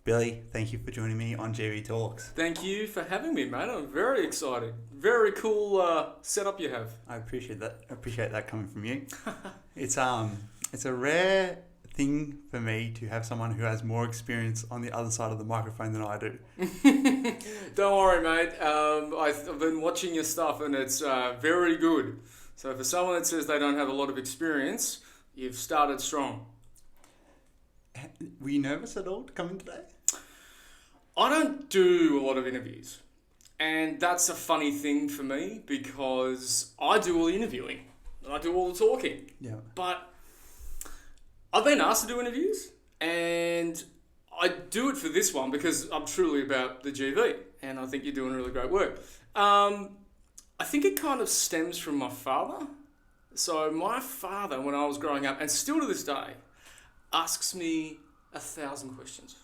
Billy, thank you for joining me on GB Talks. Thank you for having me, mate. I'm very excited. Very cool setup you have. I appreciate that. Coming from you. It's a rare thing for me to have someone who has more experience on the other side of the microphone than I do. Don't worry, mate. I've been watching your stuff and it's very good. So for someone that says they don't have a lot of experience, you've started strong. Were you nervous at all to come in today? I don't do a lot of interviews. And that's a funny thing for me because I do all the interviewing and I do all the talking. Yeah. But I've been asked to do interviews and I do it for this one because I'm truly about the GV and I think you're doing really great work. I think it kind of stems from my father. So my father, when I was growing up, and still to this day, asks me 1,000 questions.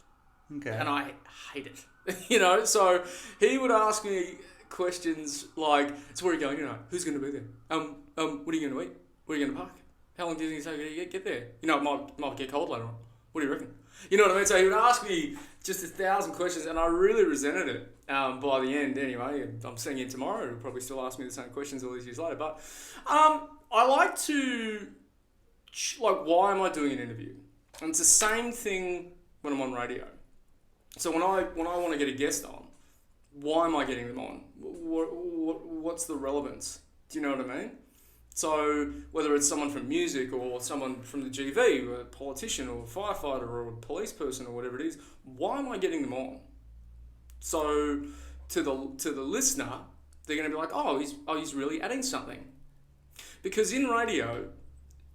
Okay. And I hate it. So he would ask me questions like, so where are you going? Who's going to be there? What are you going to eat? Where are you going to park? How long do you think it's going to get there? It might get cold later on. What do you reckon? You know what I mean? So he would ask me just 1,000 questions and I really resented it by the end anyway. I'm seeing him tomorrow. He'll probably still ask me the same questions all these years later. But I like to, why am I doing an interview? And it's the same thing when I'm on radio. So when I want to get a guest on, why am I getting them on? What's the relevance? Do you know what I mean? So whether it's someone from music or someone from the GV, or a politician or a firefighter or a police person or whatever it is, why am I getting them on? So to the listener, they're going to be like, he's really adding something. Because in radio,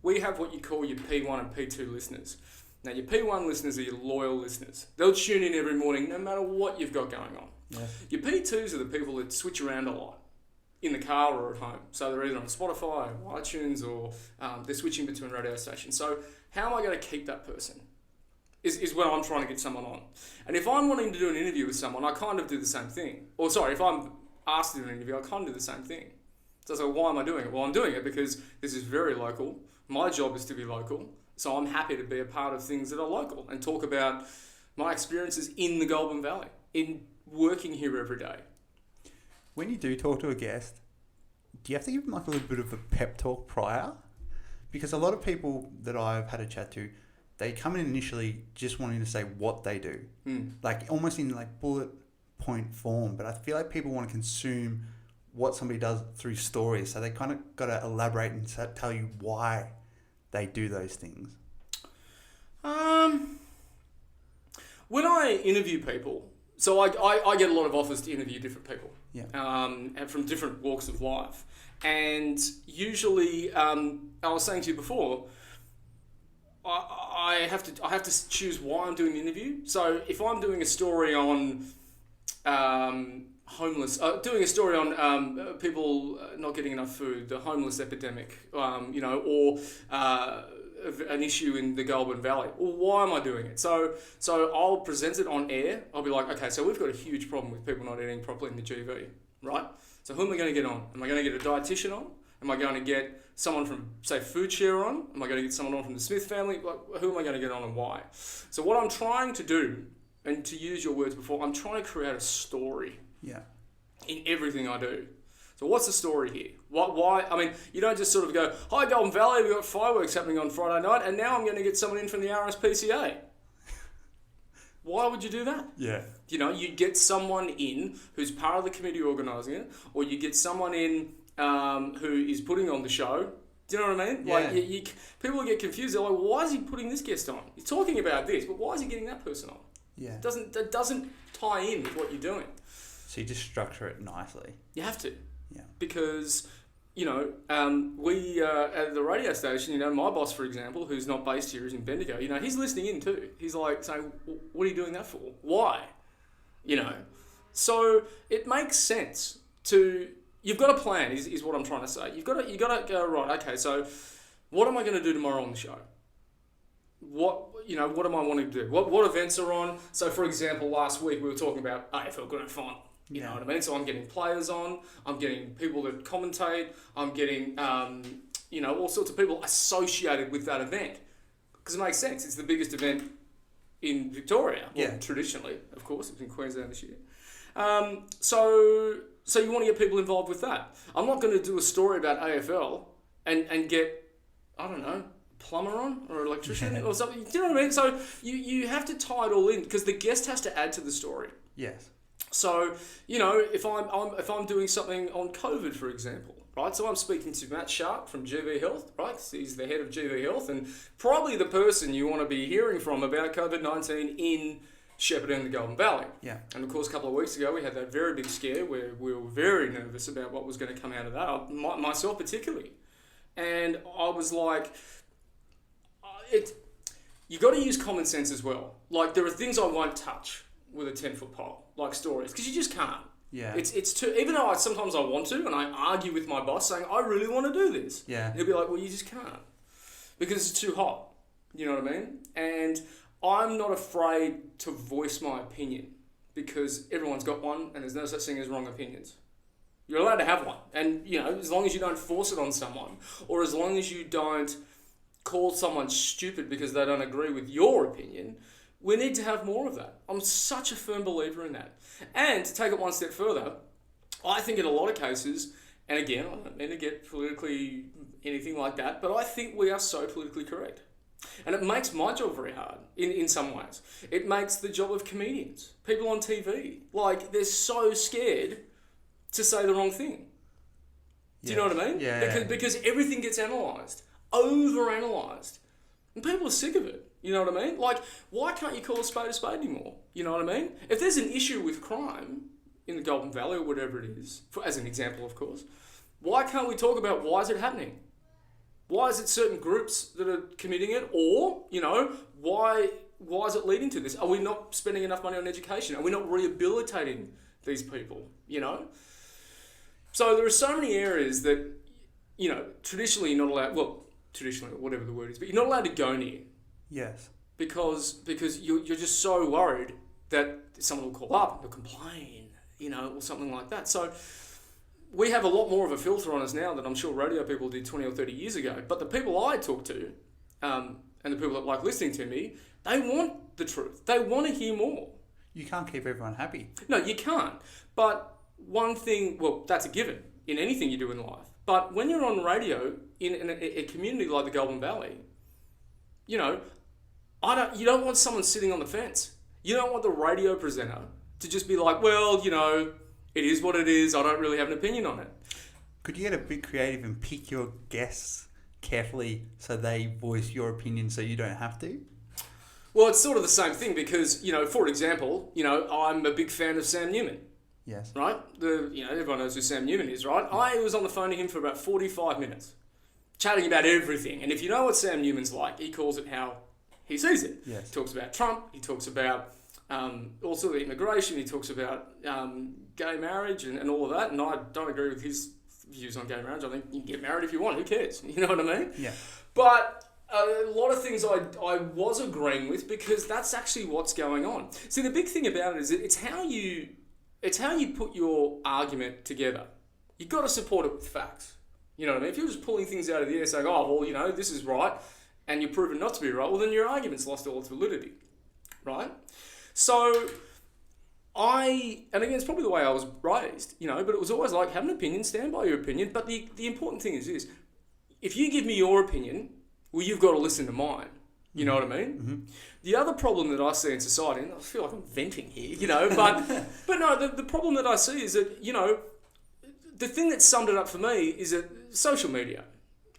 we have what you call your P1 and P2 listeners. Now, your P1 listeners are your loyal listeners. They'll tune in every morning no matter what you've got going on. Yeah. Your P2s are the people that switch around a lot in the car or at home. So they're either on Spotify or iTunes or they're switching between radio stations. So how am I going to keep that person is when I'm trying to get someone on. And if I'm wanting to do an interview with someone, I kind of do the same thing. If I'm asked to do an interview, I kind of do the same thing. So why am I doing it? Well, I'm doing it because this is very local. My job is to be local. So I'm happy to be a part of things that are local and talk about my experiences in the Goulburn Valley, in working here every day. When you do talk to a guest, do you have to give them a little bit of a pep talk prior? Because a lot of people that I've had a chat to, they come in initially just wanting to say what they do. Like almost in bullet point form. But I feel like people want to consume what somebody does through stories. So they kind of got to elaborate and tell you why they do those things. When I interview people, so I get a lot of offers to interview different people. Yeah. And from different walks of life. And usually, I was saying to you before, I have to choose why I'm doing the interview. So if I'm doing a story on homeless, doing a story on people not getting enough food, the homeless epidemic, or an issue in the Goulburn Valley. Well, why am I doing it? So I'll present it on air. I'll be like, okay, so we've got a huge problem with people not eating properly in the GV, right? So who am I going to get on? Am I going to get a dietitian on? Am I going to get someone from, say, Foodshare on? Am I going to get someone on from the Smith family? Who am I going to get on and why? So what I'm trying to do, and to use your words before, I'm trying to create a story. Yeah. In everything I do. So what's the story here? Why? I mean, you don't just sort of go, hi, Goulburn Valley, we've got fireworks happening on Friday night, and now I'm going to get someone in from the RSPCA. Why would you do that? Yeah. You get someone in who's part of the committee organising it, or you get someone in who is putting on the show. Do you know what I mean? Yeah. People get confused. They're like, well, why is he putting this guest on? He's talking about this, but why is he getting that person on? Yeah. That doesn't tie in with what you're doing. So you just structure it nicely. You have to. Yeah. Because, we at the radio station, my boss, for example, who's not based here, is in Bendigo, he's listening in too. He's like saying, what are you doing that for? Why? So it makes sense you've got a plan is what I'm trying to say. You've got to go, right, okay, so what am I going to do tomorrow on the show? What am I wanting to do? What events are on? So for example, last week we were talking about AFL Grand Final. You know what I mean? So I'm getting players on, I'm getting people that commentate, I'm getting, all sorts of people associated with that event. Because it makes sense. It's the biggest event in Victoria. Well, Yeah. traditionally, of course, it was in Queensland this year. So you want to get people involved with that. I'm not going to do a story about AFL and get, I don't know, a plumber on or an electrician or something. Do you know what I mean? So you have to tie it all in because the guest has to add to the story. Yes. So, you know, if I'm doing something on COVID, for example, right? So I'm speaking to Matt Sharp from GV Health, right? He's the head of GV Health and probably the person you want to be hearing from about COVID-19 in Shepparton and the Golden Valley. Yeah. And of course, a couple of weeks ago, we had that very big scare where we were very nervous about what was going to come out of that, myself particularly. And I was like, you got to use common sense as well. Like, there are things I won't touch with a 10-foot pole, like stories, because you just can't. Yeah. It's too, even though sometimes I want to, and I argue with my boss saying, I really want to do this. Yeah. And he'll be like, well, you just can't. Because it's too hot. You know what I mean? And I'm not afraid to voice my opinion because everyone's got one and there's no such thing as wrong opinions. You're allowed to have one. And, you know, as long as you don't force it on someone or as long as you don't call someone stupid because they don't agree with your opinion, we need to have more of that. I'm such a firm believer in that. And to take it one step further, I think in a lot of cases, and again, I don't mean to get politically anything like that, but I think we are so politically correct. And it makes my job very hard in some ways. It makes the job of comedians, people on TV, like they're so scared to say the wrong thing. Do you know what I mean? Yeah. Because everything gets analysed, over-analysed. And people are sick of it. You know what I mean? Like, why can't you call a spade anymore? You know what I mean? If there's an issue with crime in the Golden Valley or whatever it is, as an example, of course, why can't we talk about why is it happening? Why is it certain groups that are committing it? Or, you know, why is it leading to this? Are we not spending enough money on education? Are we not rehabilitating these people? You know? So there are so many areas that, you know, traditionally you're not allowed, well, traditionally, or whatever the word is, but you're not allowed to go near. Yes. Because you're just so worried that someone will call up and they'll complain, you know, or something like that. So we have a lot more of a filter on us now than I'm sure radio people did 20 or 30 years ago. But the people I talk to, and the people that like listening to me, they want the truth. They want to hear more. You can't keep everyone happy. No, you can't. But one thing, well, that's a given in anything you do in life. But when you're on radio in a community like the Golden Valley, you know, you don't want someone sitting on the fence. You don't want the radio presenter to just be like, well, you know, it is what it is. I don't really have an opinion on it. Could you get a bit creative and pick your guests carefully so they voice your opinion so you don't have to? Well, it's sort of the same thing because, you know, for example, you know, I'm a big fan of Sam Newman. Yes. Right? You know, everyone knows who Sam Newman is, right? I was on the phone to him for about 45 minutes, chatting about everything. And if you know what Sam Newman's like, he calls it how he sees it. Yes. He talks about Trump. He talks about also the immigration. He talks about gay marriage and all of that. And I don't agree with his views on gay marriage. I think you can get married if you want. Who cares? You know what I mean? Yeah. But a lot of things I was agreeing with because that's actually what's going on. See, the big thing about it is it's how you put your argument together. You've got to support it with facts. You know what I mean? If you're just pulling things out of the air saying, oh, well, you know, this is right, and you're proven not to be right, well, then your argument's lost all its validity, right? So and again, it's probably the way I was raised, you know, but it was always like, have an opinion, stand by your opinion. But the important thing is this, if you give me your opinion, well, you've got to listen to mine. You know what I mean? Mm-hmm. The other problem that I see in society, and I feel like I'm venting here, you know, but no, the problem that I see is that, you know, the thing that summed it up for me is that social media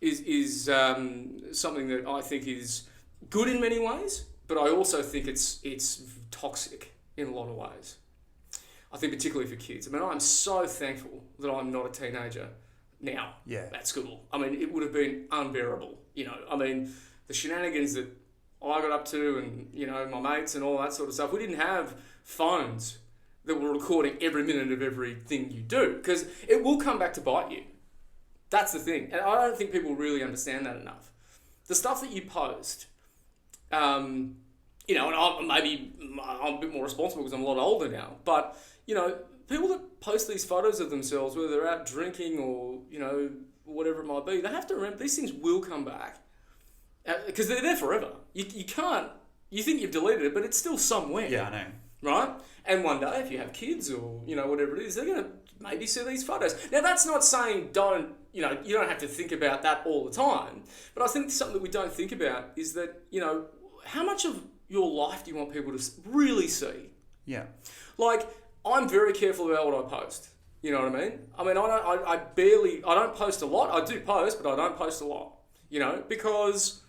is something that I think is good in many ways, but I also think it's toxic in a lot of ways. I think particularly for kids. I mean, I'm so thankful that I'm not a teenager now at school. I mean, it would have been unbearable, you know. I mean, the shenanigans that I got up to and, you know, my mates and all that sort of stuff. We didn't have phones that were recording every minute of everything you do because it will come back to bite you. That's the thing. And I don't think people really understand that enough. The stuff that you post, you know, and I'm a bit more responsible because I'm a lot older now, but, you know, people that post these photos of themselves, whether they're out drinking or, you know, whatever it might be, they have to remember these things will come back. Because they're there forever. You can't you think you've deleted it, but it's still somewhere. Yeah, I know. Right? And one day, if you have kids or, whatever it is, they're going to maybe see these photos. Now, that's not saying you don't have to think about that all the time. But I think something that we don't think about is that, how much of your life do you want people to really see? Yeah. Like, I'm very careful about what I post. You know what I mean? I mean, I don't post a lot. I do post, but I don't post a lot. Because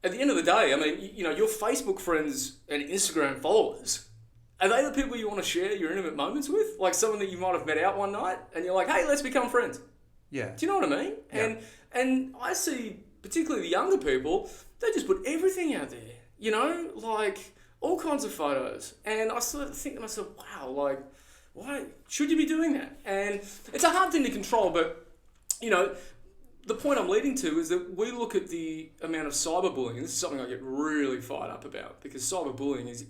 at the end of the day, I mean, your Facebook friends and Instagram followers, are they the people you want to share your intimate moments with? Like someone that you might have met out one night and you're like, hey, let's become friends. Yeah. Do you know what I mean? Yeah. And I see, particularly the younger people, they just put everything out there, like all kinds of photos. And I sort of think to myself, wow, like, why should you be doing that? And it's a hard thing to control, but, the point I'm leading to is that we look at the amount of cyberbullying, and this is something I get really fired up about, because cyberbullying is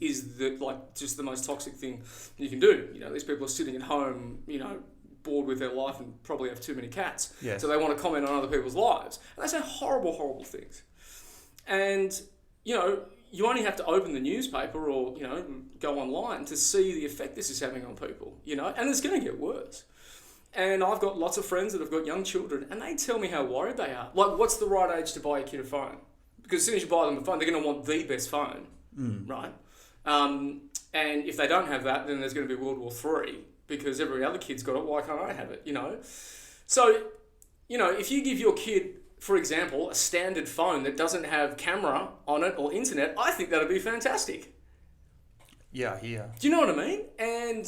just the most toxic thing you can do. These people are sitting at home, bored with their life and probably have too many cats. Yes. So they want to comment on other people's lives. And they say horrible, horrible things. And, you only have to open the newspaper or, go online to see the effect this is having on people, and it's going to get worse. And I've got lots of friends that have got young children, and they tell me how worried they are. Like, what's the right age to buy your kid a phone? Because as soon as you buy them a phone, they're going to want the best phone, right? And if they don't have that, then there's going to be World War III, because every other kid's got it. Why can't I have it, So, if you give your kid, for example, a standard phone that doesn't have camera on it or internet, I think that'd be fantastic. Yeah. Do you know what I mean? And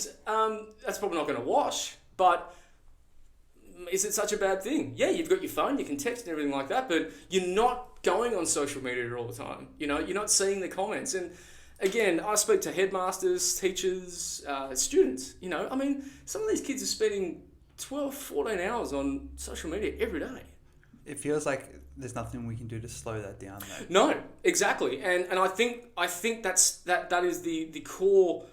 that's probably not going to wash, but is it such a bad thing? Yeah, you've got your phone, you can text and everything like that, but you're not going on social media all the time. You're not seeing the comments. And again, I speak to headmasters, teachers, students. I mean, some of these kids are spending 12, 14 hours on social media every day. It feels like there's nothing we can do to slow that down, though. No, exactly. And I think that is the core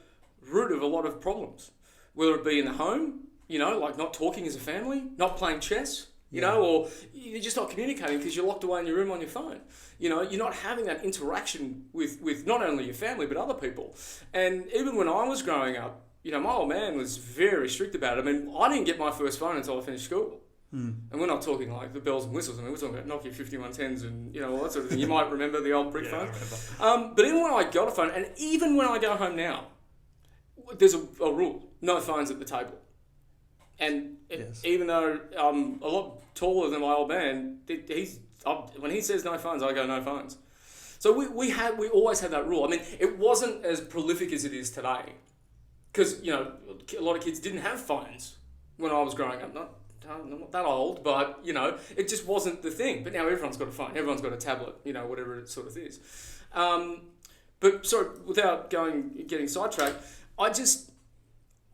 root of a lot of problems, whether it be in the home, like not talking as a family, not playing chess, or you're just not communicating because you're locked away in your room on your phone. You're not having that interaction with not only your family, but other people. And even when I was growing up, my old man was very strict about it. I mean, I didn't get my first phone until I finished school. And we're not talking like the bells and whistles. I mean, we're talking about Nokia 5110s and, all that sort of thing. You might remember the old brick phone. I remember. But even when I got a phone, and even when I go home now, there's a rule. No phones at the table. And even though I'm a lot taller than my old man, when he says no phones, I go no phones. So we always had that rule. I mean, it wasn't as prolific as it is today, because a lot of kids didn't have phones when I was growing up. I'm not that old, but it just wasn't the thing. But now everyone's got a phone, everyone's got a tablet, whatever it sort of is. But sorry, without getting sidetracked,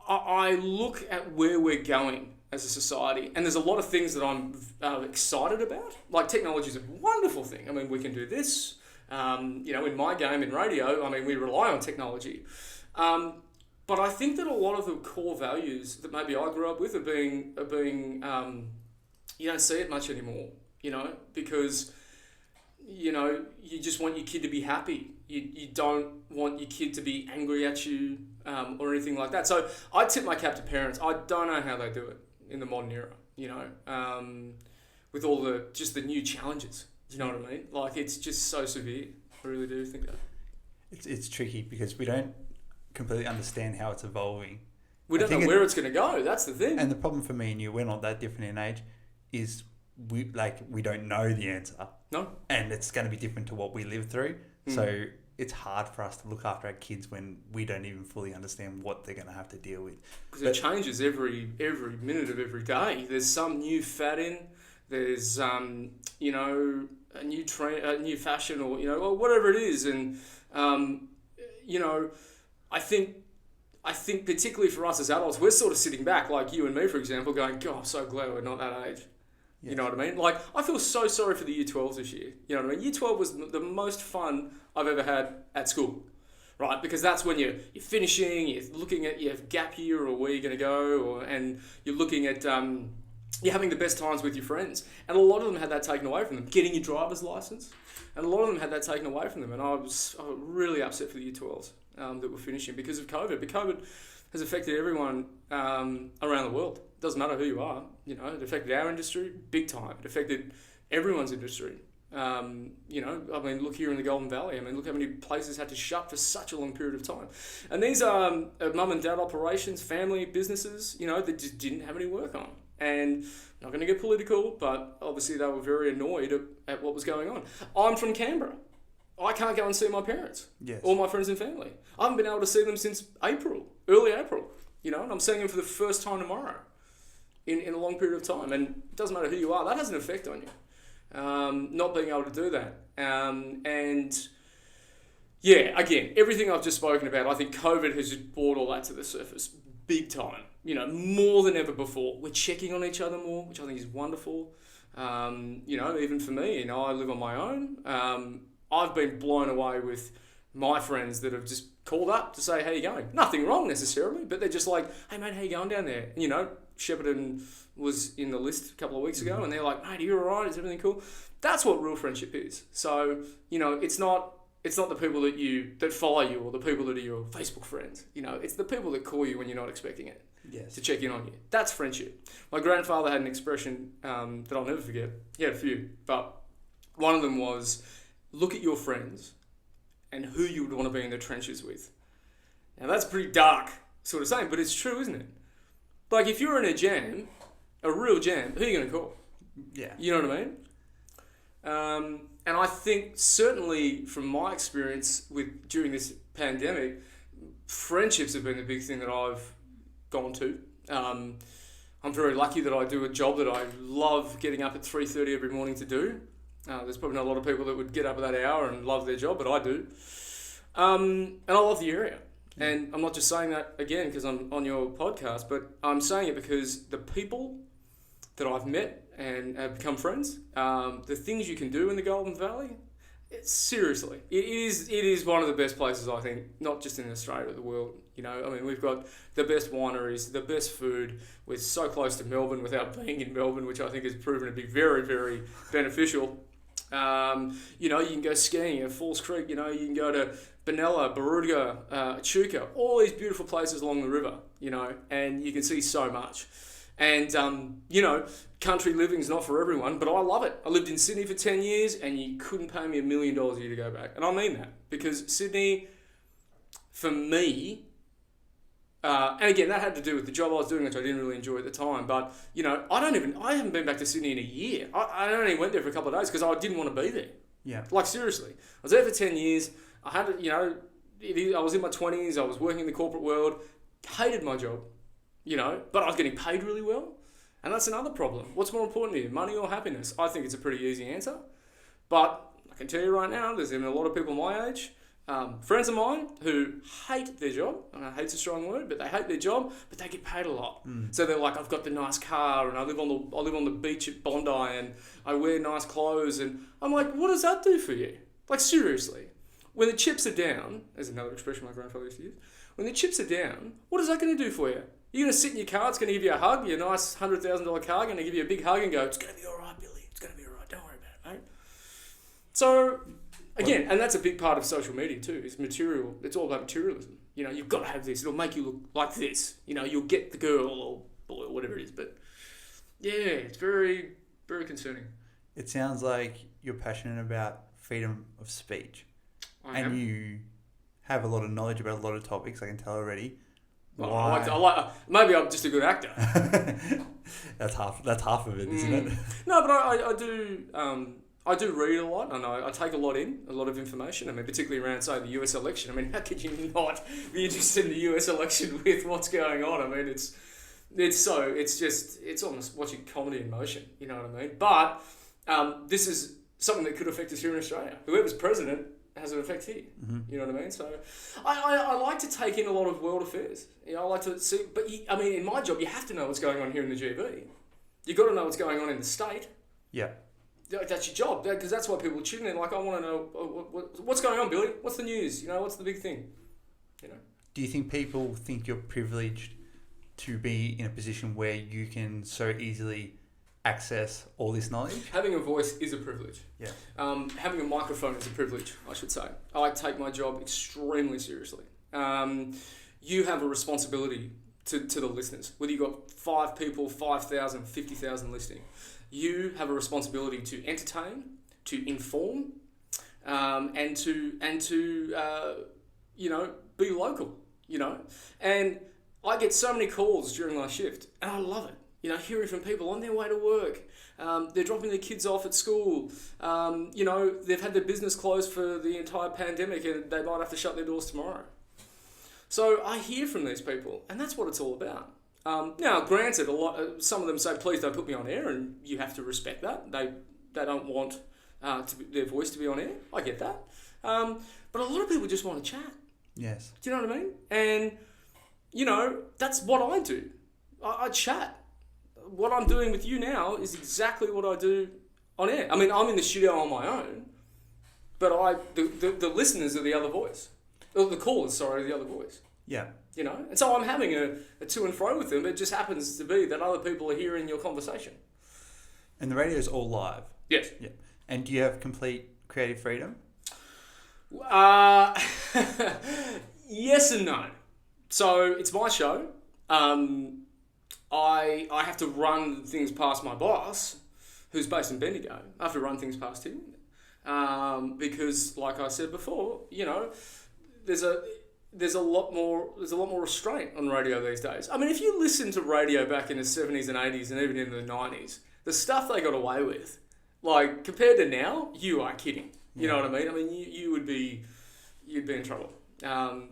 I look at where we're going as a society, and there's a lot of things that I'm excited about. Like, technology is a wonderful thing. I mean, we can do this. In my game in radio, I mean, we rely on technology. But I think that a lot of the core values that maybe I grew up with are being you don't see it much anymore, because, you just want your kid to be happy. You don't want your kid to be angry at you or anything like that. So I tip my cap to parents. I don't know how they do it in the modern era, with all the new challenges. You know what I mean? Like, it's just so severe. I really do think that. It's tricky because we don't completely understand how it's evolving. We don't know where it's going to go. That's the thing. And the problem for me and you, we're not that different in age, is we don't know the answer. No. And it's going to be different to what we live through. So it's hard for us to look after our kids when we don't even fully understand what they're going to have to deal with. Because it changes every minute of every day. There's some new fad in. There's a new trend, a new fashion, or whatever it is, and I think particularly for us as adults, we're sort of sitting back, like you and me, for example, going, God, I'm so glad we're not that age. Yes. You know what I mean? Like, I feel so sorry for the Year 12s this year. You know what I mean? Year 12 was the most fun I've ever had at school, right? Because that's when you're finishing, you're looking at your gap year or where you're going to go, and you're looking at, you're having the best times with your friends. And a lot of them had that taken away from them. Getting your driver's license. And a lot of them had that taken away from them. And I was really upset for the Year 12s that were finishing because of COVID. But COVID has affected everyone around the world. It doesn't matter who you are. You know, it affected our industry big time. It affected everyone's industry. You know, I mean, look here in the Golden Valley. I mean, look how many places had to shut for such a long period of time. And these are mum and dad operations, family businesses, you know, that just didn't have any work on. And I'm not going to get political, but obviously they were very annoyed at what was going on. I'm from Canberra. I can't go and see my parents, yes, or my friends and family. I haven't been able to see them since early April, you know, and I'm seeing them for the first time tomorrow in a long period of time. And it doesn't matter who you are, that has an effect on you, not being able to do that. And yeah, again, everything I've just spoken about, I think COVID has just brought all that to the surface big time. You know, more than ever before. We're checking on each other more, which I think is wonderful. You know, even for me, you know, I live on my own. I've been blown away with my friends that have just called up to say, how you going? Nothing wrong necessarily, but they're just like, hey mate, how you going down there? And, you know, Shepparton was in the list a couple of weeks ago, and they're like, mate, are you alright? Is everything cool? That's what real friendship is. So, you know, it's not the people that follow you or the people that are your Facebook friends. You know, it's the people that call you when you're not expecting it. yes, To check in on you. That's friendship. My grandfather had an expression that I'll never forget. He had a few, but one of them was, look at your friends and who you would want to be in the trenches with. Now that's pretty dark sort of saying, but it's true, isn't it? Like if you're in a jam, a real jam, who are you going to call? yeah, You know what I mean? And I think certainly from my experience during this pandemic, friendships have been the big thing that I've gone to. I'm very lucky that I do a job that I love getting up at 3:30 every morning to do. There's probably not a lot of people that would get up at that hour and love their job, but I do. And I love the area. And I'm not just saying that again because I'm on your podcast, but I'm saying it because the people that I've met and have become friends, the things you can do in the Golden Valley, seriously, it is one of the best places, I think, not just in Australia, but the world. You know, I mean, we've got the best wineries, the best food. We're so close to Melbourne without being in Melbourne, which I think has proven to be very, very beneficial. You know, you can go skiing at Falls Creek, you know, you can go to Benalla, Baruga, Echuca, all these beautiful places along the river, you know, and you can see so much. And, you know, country living's not for everyone, but I love it. I lived in Sydney for 10 years and you couldn't pay me $1 million a year to go back. And I mean that because Sydney, for me, and again, that had to do with the job I was doing, which I didn't really enjoy at the time. But, you know, I haven't been back to Sydney in a year. I only went there for a couple of days because I didn't want to be there. yeah, Like, seriously. I was there for 10 years. I had, you know, I was in my 20s. I was working in the corporate world. Hated my job, you know, but I was getting paid really well. And that's another problem. What's more important to you, money or happiness? I think it's a pretty easy answer. But I can tell you right now, there's even a lot of people my age, friends of mine who hate their job, and hate's a strong word, but they hate their job, but they get paid a lot. So they're like, I've got the nice car, and I live on the beach at Bondi, and I wear nice clothes, and I'm like, what does that do for you? Like seriously, when the chips are down, there's another expression my grandfather used to use. When the chips are down, what is that going to do for you? You're going to sit in your car, it's going to give you a hug, your nice $100,000 car, going to give you a big hug and go, it's going to be all right, Billy, it's going to be all right, don't worry about it, mate. So, again, and that's a big part of social media too, is material, it's all about materialism. You know, you've got to have this, it'll make you look like this. You know, you'll get the girl or boy or whatever it is, but yeah, it's very, very concerning. It sounds like you're passionate about freedom of speech. And you have a lot of knowledge about a lot of topics, I can tell already. Well, I like, maybe I'm just a good actor. That's half of it, isn't it? No, but I do read a lot, and I take a lot in, a lot of information. I mean, particularly around, say, the US election. I mean, how could you not be interested in the US election with what's going on? I mean, it's almost watching comedy in motion. You know what I mean? But this is something that could affect us here in Australia. Whoever's president has an effect here. Mm-hmm. You know what I mean? So I like to take in a lot of world affairs. You know, I like to see, but I mean, in my job, you have to know what's going on here in the GB. You've got to know what's going on in the state. Yeah. That's your job, because that's why people tune in. Like, I want to know what's going on, Billy. What's the news? You know, what's the big thing? You know. Do you think people think you're privileged to be in a position where you can so easily access all this knowledge. Having a voice is a privilege. Yeah. Having a microphone is a privilege, I should say. I take my job extremely seriously. You have a responsibility to the listeners. Whether you've got 5 people, 5,000, 50,000 listening, you have a responsibility to entertain, to inform, and to be local. And I get so many calls during my shift, and I love it. Hearing from people on their way to work, they're dropping their kids off at school. They've had their business closed for the entire pandemic, and they might have to shut their doors tomorrow. So I hear from these people, and that's what it's all about. Now, granted, some of them say, "Please don't put me on air," and you have to respect that. They don't want their voice to be on air. I get that, but a lot of people just want to chat. Yes. Do you know what I mean? And that's what I do. I chat. What I'm doing with you now is exactly what I do on air. I mean, I'm in the studio on my own, but the listeners are the other voice. The callers, are the other voice. Yeah. And so I'm having a to and fro with them. It just happens to be that other people are hearing your conversation. And the radio is all live. Yes. Yeah. And do you have complete creative freedom? Yes and no. So it's my show. I have to run things past my boss, who's based in Bendigo. I have to run things past him because, like I said before, there's a lot more restraint on radio these days. I mean, if you listen to radio back in the 70s and 80s and even in the 90s, the stuff they got away with, like compared to now, you are kidding. You know what I mean? I mean, you'd be in trouble.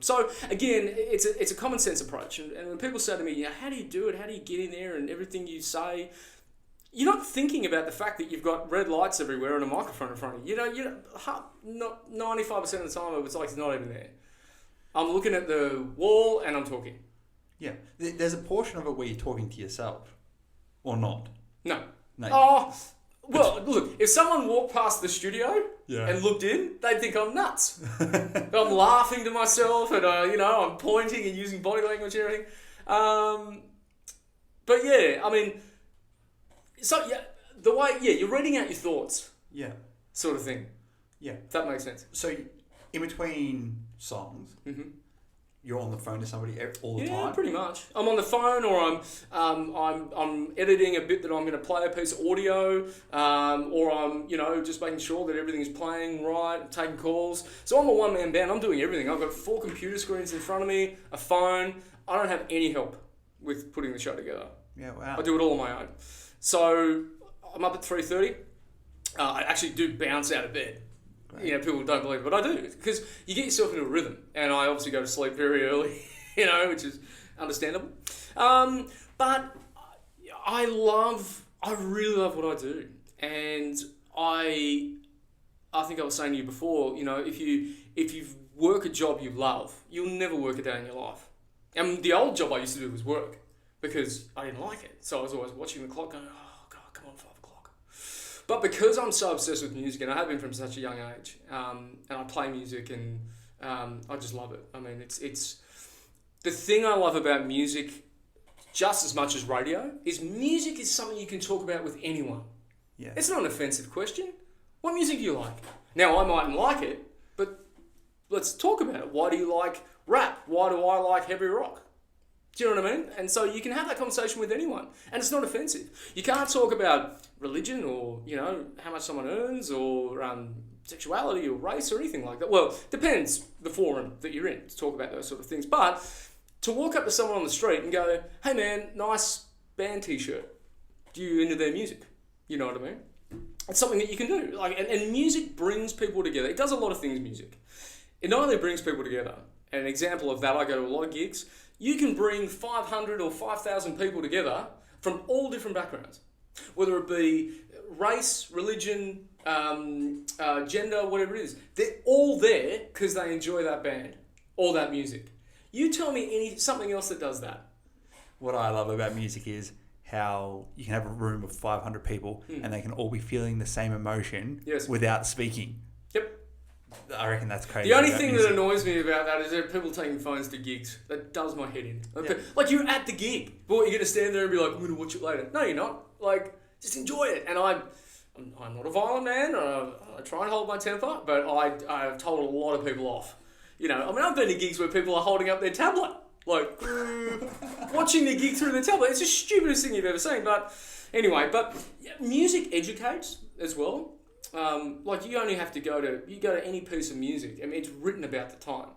So again, it's a common sense approach, and when people say to me, how do you do it? How do you get in there? And everything you say, you're not thinking about the fact that you've got red lights everywhere and a microphone in front of you. Not 95% of the time, it's like it's not even there. I'm looking at the wall and I'm talking. Yeah, there's a portion of it where you're talking to yourself, or not. No. No. Well, look, if someone walked past the studio and looked in, they'd think I'm nuts. I'm laughing to myself and, I'm pointing and using body language and everything. But yeah, I mean, so yeah, you're reading out your thoughts. Yeah. Sort of thing. Yeah. If that makes sense. So in between songs, you're on the phone to somebody all the time? Yeah, pretty much. I'm on the phone, or I'm editing a bit that I'm going to play a piece of audio, or I'm just making sure that everything is playing right, taking calls. So I'm a one-man band. I'm doing everything. I've got 4 computer screens in front of me, a phone. I don't have any help with putting the show together. Yeah, wow. I do it all on my own. So I'm up at 3:30. I actually do bounce out of bed. People don't believe it, but I do, because you get yourself into a rhythm, and I obviously go to sleep very early, which is understandable. But I really love what I do, and I think I was saying to you before, if you work a job you love, you'll never work a day in your life. And the old job I used to do was work, because I didn't like it, so I was always watching the clock, going, oh God, come on, 5 o'clock. But because I'm so obsessed with music, and I have been from such a young age, and I play music, and I just love it. I mean, it's the thing I love about music, just as much as radio, is music is something you can talk about with anyone. Yeah. It's not an offensive question. What music do you like? Now, I mightn't like it, but let's talk about it. Why do you like rap? Why do I like heavy rock? Do you know what I mean? And so you can have that conversation with anyone, and it's not offensive. You can't talk about religion or, how much someone earns or sexuality or race or anything like that. Well, depends the forum that you're in to talk about those sort of things. But to walk up to someone on the street and go, hey man, nice band t-shirt. Do you into their music? You know what I mean? It's something that you can do. And music brings people together. It does a lot of things, music. It not only brings people together, and an example of that, I go to a lot of gigs. You can bring 500 or 5,000 people together from all different backgrounds, whether it be race, religion, gender, whatever it is. They're all there because they enjoy that band or that music. You tell me something else that does that. What I love about music is how you can have a room of 500 people and they can all be feeling the same emotion without speaking. Yep. I reckon that's crazy. The only thing that annoys me about that is there are people taking phones to gigs. That does my head in. Like you're at the gig, but what, you're going to stand there and be like, I'm going to watch it later. No, you're not. just enjoy it. And I'm not a violent man. I try and hold my temper, but I've told a lot of people off. You know, I mean, I've been to gigs where people are holding up their tablet, like watching the gig through their tablet. It's the stupidest thing you've ever seen. But anyway, music educates as well. Like you only have to go to any piece of music. I mean, it's written about the time.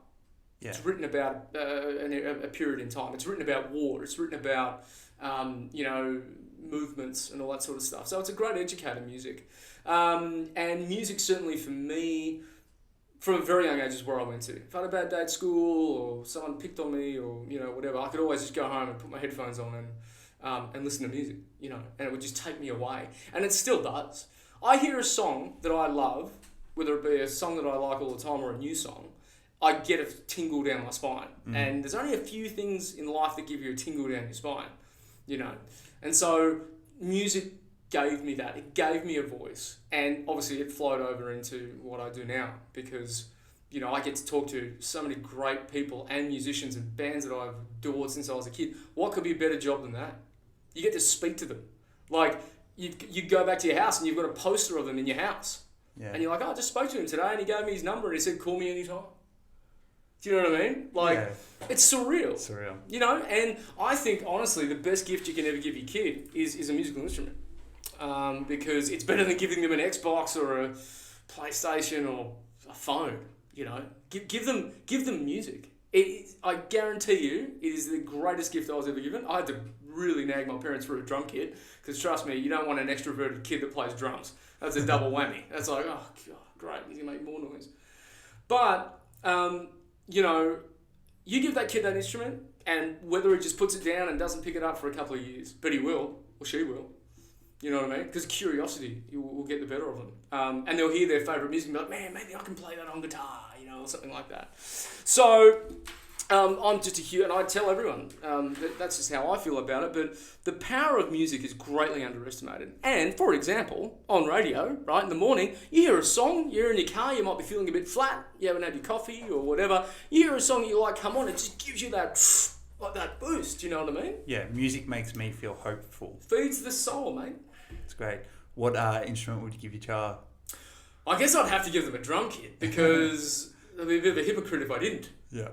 Yeah. It's written about a period in time. It's written about war. It's written about movements and all that sort of stuff. So it's a great educator, music. And music certainly for me, from a very young age, is where I went to. If I had a bad day at school or someone picked on me or whatever, I could always just go home and put my headphones on and listen to music, and it would just take me away. And it still does. I hear a song that I love, whether it be a song that I like all the time or a new song, I get a tingle down my spine. And there's only a few things in life that give you a tingle down your spine, And so music gave me that. It gave me a voice. And obviously it flowed over into what I do now because, I get to talk to so many great people and musicians and bands that I've adored since I was a kid. What could be a better job than that? You get to speak to them. Like, you go back to your house and you've got a poster of them in your house. Yeah. And you're like, I just spoke to him today and he gave me his number and he said, call me anytime. Do you know what I mean? Like, It's surreal. Surreal. And I think, honestly, the best gift you can ever give your kid is a musical instrument. Because it's better than giving them an Xbox or a PlayStation or a phone, Give them music. I guarantee you, it is the greatest gift I was ever given. I had to really nag my parents for a drum kit because, trust me, you don't want an extroverted kid that plays drums. That's a double whammy. That's like, oh, God, great, he's going to make more noise. But, you give that kid that instrument and whether he just puts it down and doesn't pick it up for a couple of years, but he will, or she will. You know what I mean? Because curiosity will get the better of them. And they'll hear their favourite music and be like, man, maybe I can play that on guitar, or something like that. So I'm just a huge, and I tell everyone that's just how I feel about it, but the power of music is greatly underestimated. And, for example, on radio, right, in the morning, you hear a song, you're in your car, you might be feeling a bit flat, you haven't had your coffee or whatever, you hear a song you like come on, it just gives you that boost, you know what I mean? Yeah, music makes me feel hopeful. Feeds the soul, mate. It's great. What instrument would you give your child? I guess I'd have to give them a drum kit because I'd be a bit of a hypocrite if I didn't. Yeah.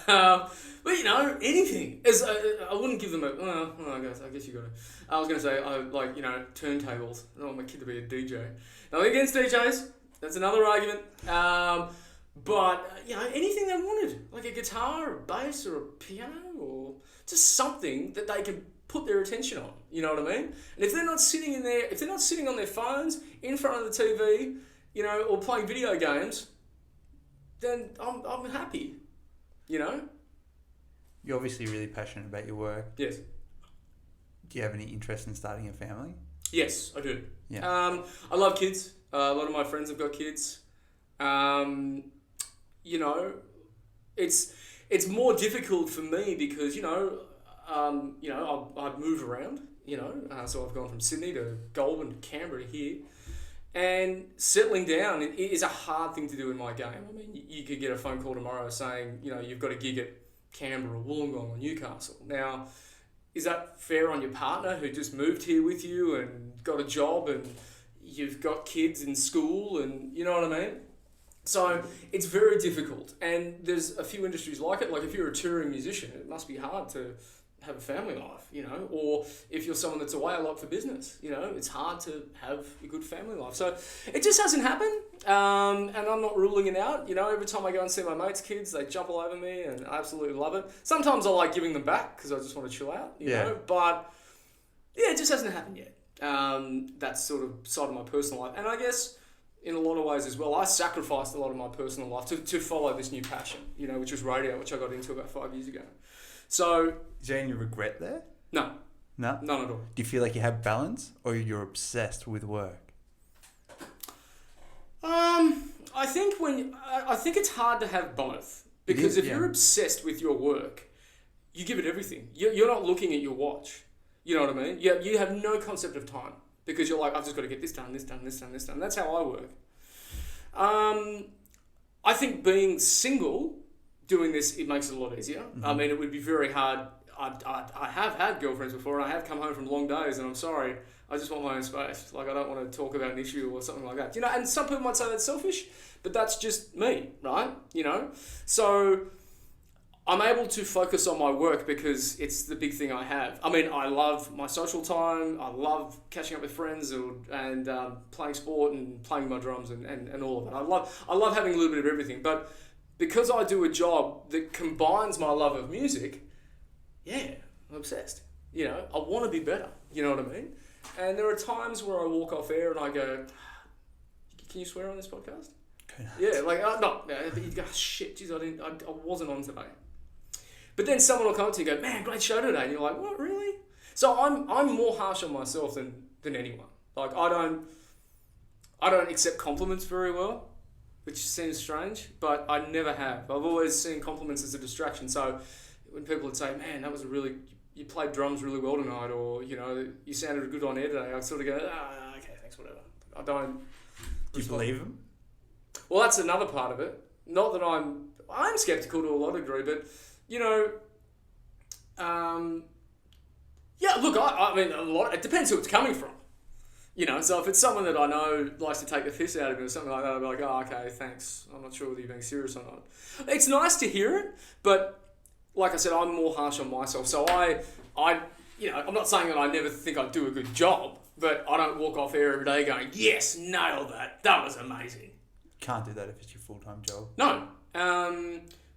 But anything. I wouldn't give them I guess you got to. I was going to say, turntables. I don't want my kid to be a DJ. Nothing against DJs. That's another argument. But, anything they wanted. Like a guitar, or a bass, or a piano, or just something that they can put their attention on. You know what I mean? And if they're not sitting on their phones, in front of the TV, or playing video games, then I'm happy. You're obviously really passionate about your work. Yes. Do you have any interest in starting a family? Yes, I do. Yeah. I love kids. A lot of my friends have got kids. It's more difficult for me because I move around. So I've gone from Sydney to Goulburn to Canberra to here. And settling down is a hard thing to do in my game. I mean, you could get a phone call tomorrow saying, you've got a gig at Canberra, Wollongong or Newcastle. Now, is that fair on your partner who just moved here with you and got a job and you've got kids in school and you know what I mean? So it's very difficult. And there's a few industries like it. Like if you're a touring musician, it must be hard to have a family life, or if you're someone that's away a lot for business, it's hard to have a good family life. So it just hasn't happened, and I'm not ruling it out. Every time I go and see my mates' kids, they jump all over me, and I absolutely love it. Sometimes I like giving them back because I just want to chill out, you know. But yeah, it just hasn't happened yet. That's sort of side of my personal life, and I guess in a lot of ways as well, I sacrificed a lot of my personal life to follow this new passion, which was radio, which I got into about 5 years ago. So, is there any regret there? No. No? None at all. Do you feel like you have balance or you're obsessed with work? I think it's hard to have both. Because if you're obsessed with your work, you give it everything. You're not looking at your watch. You know what I mean? You have no concept of time. Because you're like, I've just got to get this done, this done, this done, this done. That's how I work. I think being single, doing this, it makes it a lot easier. Mm-hmm. I mean, it would be very hard. I have had girlfriends before, and I have come home from long days, and I'm sorry, I just want my own space. Like, I don't want to talk about an issue or something like that. You know, and some people might say that's selfish, but that's just me, right? You know? So I'm able to focus on my work because it's the big thing I have. I mean, I love my social time. I love catching up with friends and playing sport and playing my drums and all of it. I love having a little bit of everything. But because I do a job that combines my love of music, yeah, I'm obsessed. You know, I want to be better. You know what I mean? And there are times where I walk off air and I go, can you swear on this podcast? Yeah, like, no, you go, shit, geez, I wasn't on today. But then someone will come up to you and go, man, great show today. And you're like, what, really? So I'm more harsh on myself than anyone. Like, I don't accept compliments very well, which seems strange, but I never have. I've always seen compliments as a distraction. So when people would say, man, you played drums really well tonight, or, you know, you sounded good on air today, I'd sort of go, okay, thanks, whatever. I don't... Do you believe them? Well, that's another part of it. Not that I'm skeptical to a lot of degree, but... You know, yeah, look, I mean, it depends who it's coming from. You know, so if it's someone that I know likes to take the piss out of me or something like that, I'll be like, oh, okay, thanks. I'm not sure whether you're being serious or not. It's nice to hear it, but like I said, I'm more harsh on myself. So you know, I'm not saying that I never think I do a good job, but I don't walk off air every day going, yes, nailed that. That was amazing. Can't do that if it's your full-time job. No,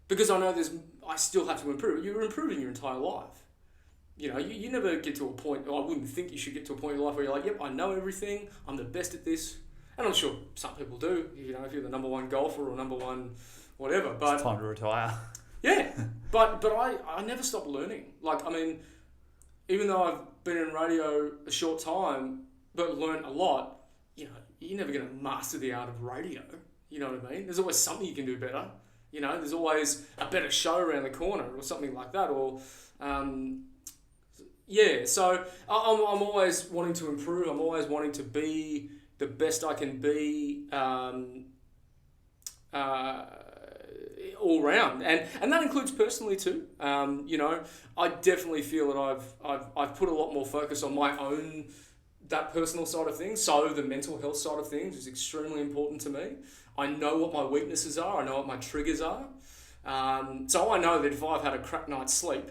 because I know I still have to improve. You're improving your entire life. You know, you never get to a point, or I wouldn't think you should get to a point in your life where you're like, yep, I know everything, I'm the best at this. And I'm sure some people do, you know, if you're the number one golfer or number one whatever. But it's time to retire. Yeah, but I never stop learning. Like, I mean, even though I've been in radio a short time, but learned a lot, you know, you're never going to master the art of radio. You know what I mean? There's always something you can do better. You know, there's always a better show around the corner or something like that. Or, yeah, so I'm always wanting to improve. I'm always wanting to be the best I can be all round. And that includes personally too. You know, I definitely feel that I've put a lot more focus on my own, that personal side of things. So the mental health side of things is extremely important to me. I know what my weaknesses are. I know what my triggers are. So I know that if I've had a crap night's sleep,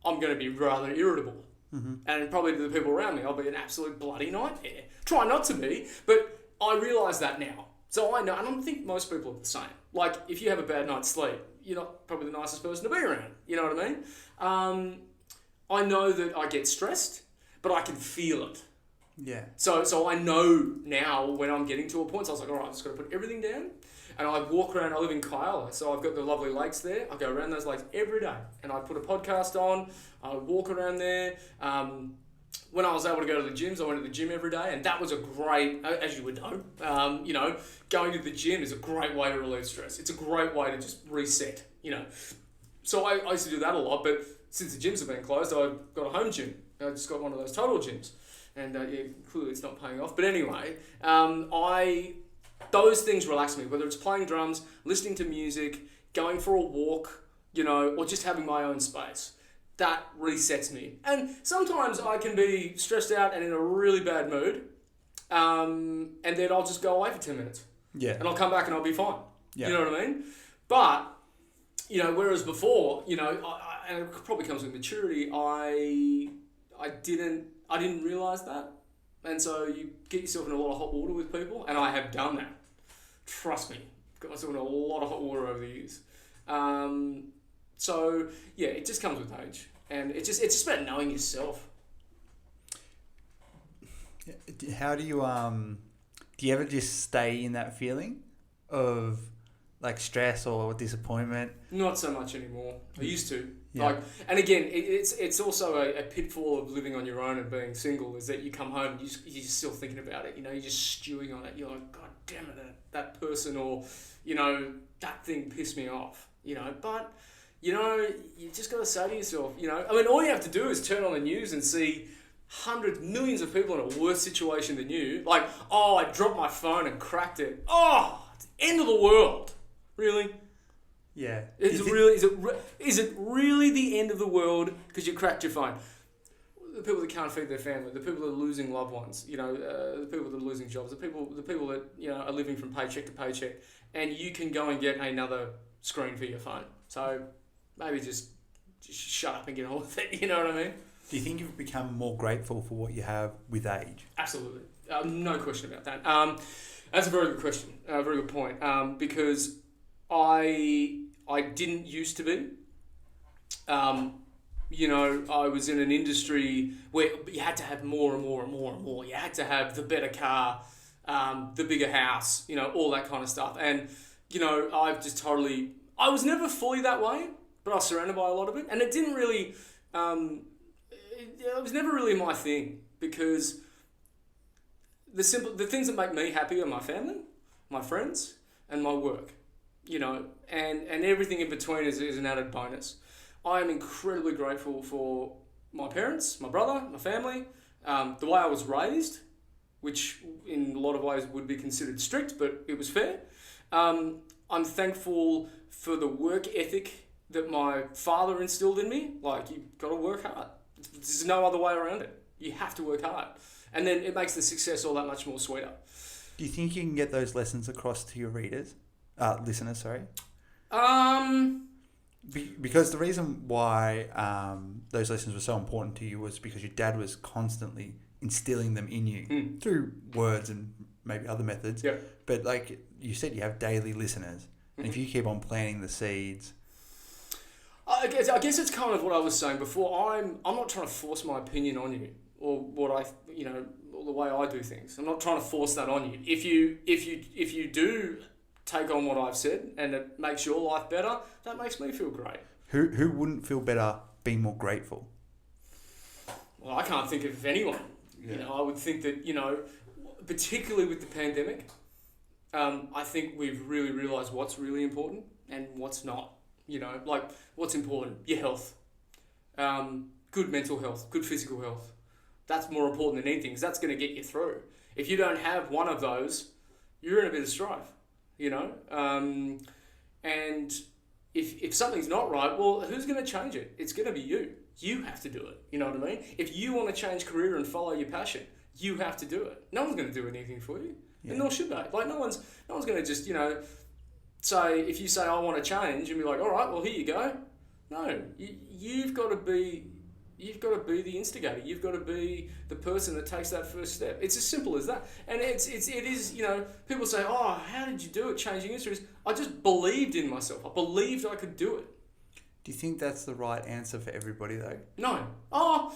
I'm going to be rather irritable. Mm-hmm. And probably to the people around me, I'll be an absolute bloody nightmare. Try not to be, but I realise that now. So I know, and I think most people are the same. Like, if you have a bad night's sleep, you're not probably the nicest person to be around. You know what I mean? I know that I get stressed, but I can feel it. Yeah. So I know now when I'm getting to a point, so I was like, all right, I've just got to put everything down. And I walk around, I live in Kyla, so I've got the lovely lakes there. I go around those lakes every day. And I put a podcast on, I walk around there. When I was able to go to the gyms, I went to the gym every day. And that was a great, as you would know, you know, going to the gym is a great way to relieve stress. It's a great way to just reset, you know. So I used to do that a lot, but since the gyms have been closed, I've got a home gym. I just got one of those total gyms. And yeah, clearly it's not paying off. But anyway, those things relax me, whether it's playing drums, listening to music, going for a walk, you know, or just having my own space. That resets me. And sometimes I can be stressed out and in a really bad mood, and then I'll just go away for 10 minutes. Yeah. And I'll come back and I'll be fine. Yeah. You know what I mean? But, you know, whereas before, you know, and it probably comes with maturity, I didn't realise that. And so you get yourself in a lot of hot water with people, and I have done that. Trust me. Got myself in a lot of hot water over the years. So, yeah, it just comes with age. And it's just about knowing yourself. How do you ever just stay in that feeling of like stress or disappointment? Not so much anymore. I used to. Yeah. Like, and again, it's also a pitfall of living on your own and being single is that you come home and you're just still thinking about it. You know, you're just stewing on it. You're like, God damn it, that person, or, you know, that thing pissed me off. You know, but, you know, you just got to say to yourself, you know, I mean, all you have to do is turn on the news and see hundreds, millions of people in a worse situation than you. Like, oh, I dropped my phone and cracked it. Oh, it's the end of the world. Really? Yeah. Is it really the end of the world because you cracked your phone? the people that can't feed their family, the people that are losing loved ones, you know, the people that are losing jobs, the people that, you know, are living from paycheck to paycheck, and you can go and get another screen for your phone. So maybe just shut up and get on with it. You know what I mean? Do you think you've become more grateful for what you have with age? Absolutely, no question about that. That's a very good question, a very good point. Because I didn't used to be. You know, I was in an industry where you had to have more and more and more and more. You had to have the better car, the bigger house, you know, all that kind of stuff. And, you know, I was never fully that way, but I was surrounded by a lot of it. And it didn't really, it was never really my thing, because the things that make me happy are my family, my friends, and my work, you know, and everything in between is an added bonus. I am incredibly grateful for my parents, my brother, my family, the way I was raised, which in a lot of ways would be considered strict, but it was fair. I'm thankful for the work ethic that my father instilled in me. Like, you've got to work hard. There's no other way around it. You have to work hard. And then it makes the success all that much more sweeter. Do you think you can get those lessons across to your listeners, sorry? Because the reason why those lessons were so important to you was because your dad was constantly instilling them in you through words and maybe other methods. Yeah. But like you said, you have daily listeners. And if you keep on planting the seeds... I guess it's kind of what I was saying before. I'm not trying to force my opinion on you, or what or the way I do things. I'm not trying to force that on you. If you do take on what I've said and it makes your life better, that makes me feel great. Who wouldn't feel better being more grateful? Well, I can't think of anyone. Yeah. You know, I would think that, you know, particularly with the pandemic, I think we've really realised what's really important and what's not. You know, like, what's important? Your health. Good mental health, good physical health. That's more important than anything, because that's going to get you through. If you don't have one of those, you're in a bit of strife, you know? And if something's not right, well, who's going to change it? It's going to be you. You have to do it, you know what I mean? If you want to change career and follow your passion, you have to do it. No one's going to do anything for you, and nor should they. Like, no one's going to just, you know... So if you say, I want to change, and be like, all right, well, here you go. No, you've got to be the instigator. You've got to be the person that takes that first step. It's as simple as that. And it is, you know, people say, oh, how did you do it, changing industries? I just believed in myself. I believed I could do it. Do you think that's the right answer for everybody, though? No. Oh.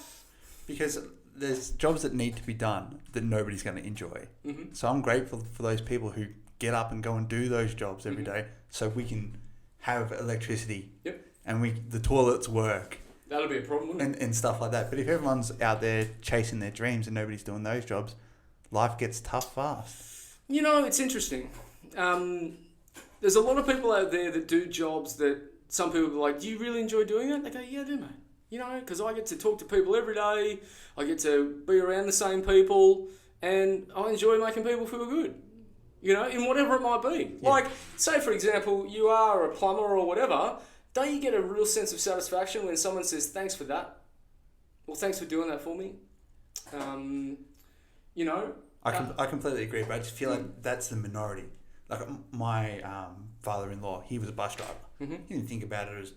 Because there's jobs that need to be done that nobody's going to enjoy. Mm-hmm. So I'm grateful for those people who get up and go and do those jobs every day, so we can have electricity. Yep. And the toilets work. That'll be a problem, wouldn't it? And stuff like that. But if everyone's out there chasing their dreams and nobody's doing those jobs, life gets tough fast. You know, it's interesting. There's a lot of people out there that do jobs that some people are like, do you really enjoy doing it? They go, yeah, I do, mate. You know, because I get to talk to people every day. I get to be around the same people. And I enjoy making people feel good. You know, in whatever it might be. Yeah. Like, say, for example, you are a plumber or whatever. Don't you get a real sense of satisfaction when someone says, thanks for that? Well, thanks for doing that for me. You know? I completely agree, but I just feel like that's the minority. Like, my father-in-law, he was a bus driver. Mm-hmm. He didn't think about it as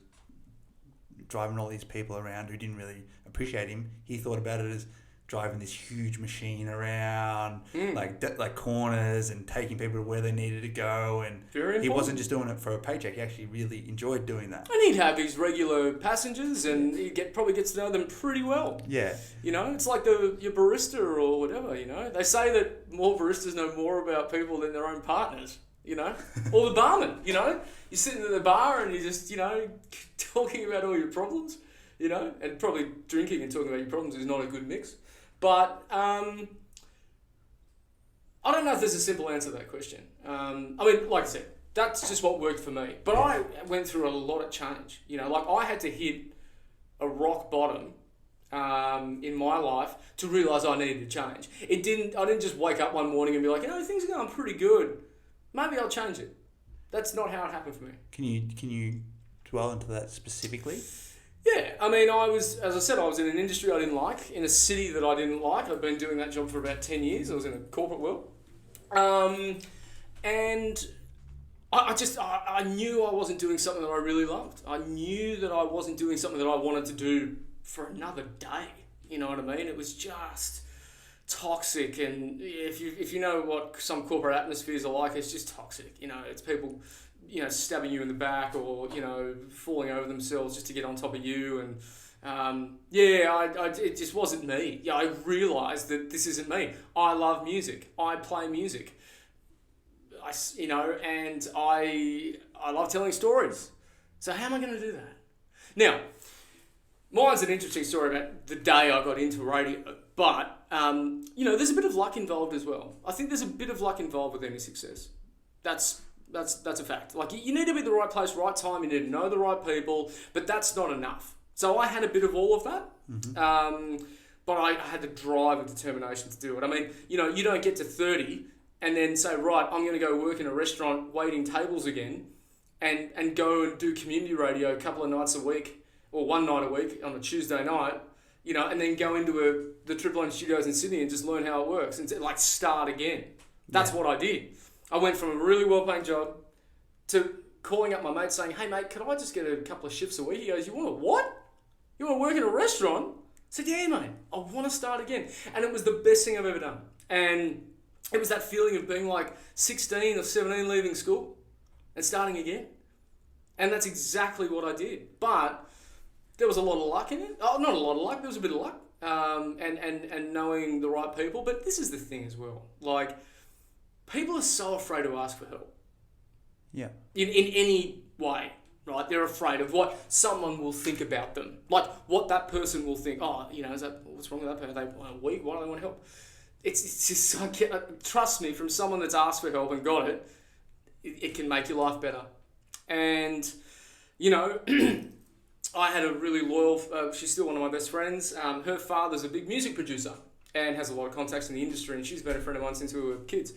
driving all these people around who didn't really appreciate him. He thought about it as driving this huge machine around, like corners, and taking people to where they needed to go. And he wasn't just doing it for a paycheck. He actually really enjoyed doing that. And he'd have his regular passengers, and he probably gets to know them pretty well. Yeah. You know, it's like your barista or whatever, you know. They say that more baristas know more about people than their own partners, you know. Or the barman, you know. You're sitting at the bar and you're just, you know, talking about all your problems, you know. And probably drinking and talking about your problems is not a good mix. But I don't know if there's a simple answer to that question. I mean, like I said, that's just what worked for me. But I went through a lot of change. You know, like, I had to hit a rock bottom in my life to realise I needed to change. I didn't just wake up one morning and be like, you know, things are going pretty good. Maybe I'll change it. That's not how it happened for me. Can you dwell into that specifically? Yeah, I mean, as I said, I was in an industry I didn't like, in a city that I didn't like. I've been doing that job for about 10 years. I was in a corporate world. And I knew I wasn't doing something that I really loved. I knew that I wasn't doing something that I wanted to do for another day. You know what I mean? It was just toxic, and if you know what some corporate atmospheres are like, it's just toxic. You know, it's people, stabbing you in the back, or falling over themselves just to get on top of you, and it just wasn't me. Yeah, I realised that this isn't me. I love music. I play music. And I love telling stories. So how am I going to do that? Now, mine's an interesting story about the day I got into radio, but there's a bit of luck involved as well. I think there's a bit of luck involved with any success. That's a fact. Like, you need to be at the right place, right time. You need to know the right people, but that's not enough. So I had a bit of all of that, but I had the drive and determination to do it. I mean, you don't get to 30 and then say, right, I'm going to go work in a restaurant waiting tables again, and go and do community radio a couple of nights a week, or one night a week on a Tuesday night, and then go into the Triple M studios in Sydney and just learn how it works and start again. That's what I did. I went from a really well-paying job to calling up my mate saying, hey, mate, could I just get a couple of shifts a week? He goes, you want to what? You want to work in a restaurant? I said, yeah, mate, I want to start again. And it was the best thing I've ever done. And it was that feeling of being like 16 or 17 leaving school and starting again. And that's exactly what I did. But there was a lot of luck in it. Oh, not a lot of luck. There was a bit of luck. And knowing the right people. But this is the thing as well. Like, people are so afraid to ask for help. Yeah. In any way, right? They're afraid of what someone will think about them. Like, what that person will think. Oh, what's wrong with that person? Are they weak? Why do they want help? It's just, trust me, from someone that's asked for help and got it, it can make your life better. And, I had a really loyal, she's still one of my best friends. Her father's a big music producer and has a lot of contacts in the industry, and she's been a friend of mine since we were kids.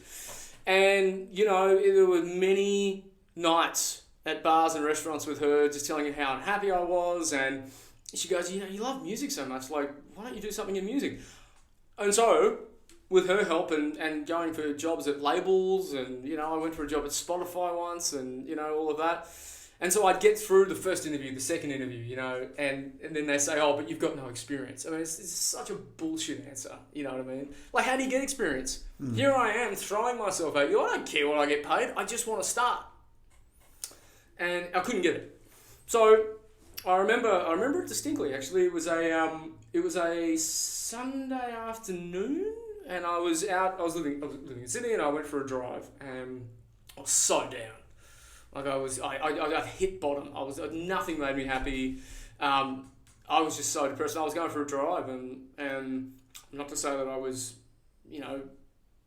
And, there were many nights at bars and restaurants with her just telling her how unhappy I was, and she goes, you love music so much, like, why don't you do something in music? And so, with her help and going for jobs at labels, and, I went for a job at Spotify once, and, all of that. And so I'd get through the first interview, the second interview, and then they say, oh, but you've got no experience. I mean, it's such a bullshit answer, you know what I mean? Like, how do you get experience? Here I am throwing myself at you. I don't care what I get paid. I just want to start. And I couldn't get it. So I remember it distinctly, actually. It was a Sunday afternoon, and I was living in Sydney, and I went for a drive, and I was so down. Like, I hit bottom. Nothing made me happy. I was just so depressed. I was going for a drive, and not to say that I was,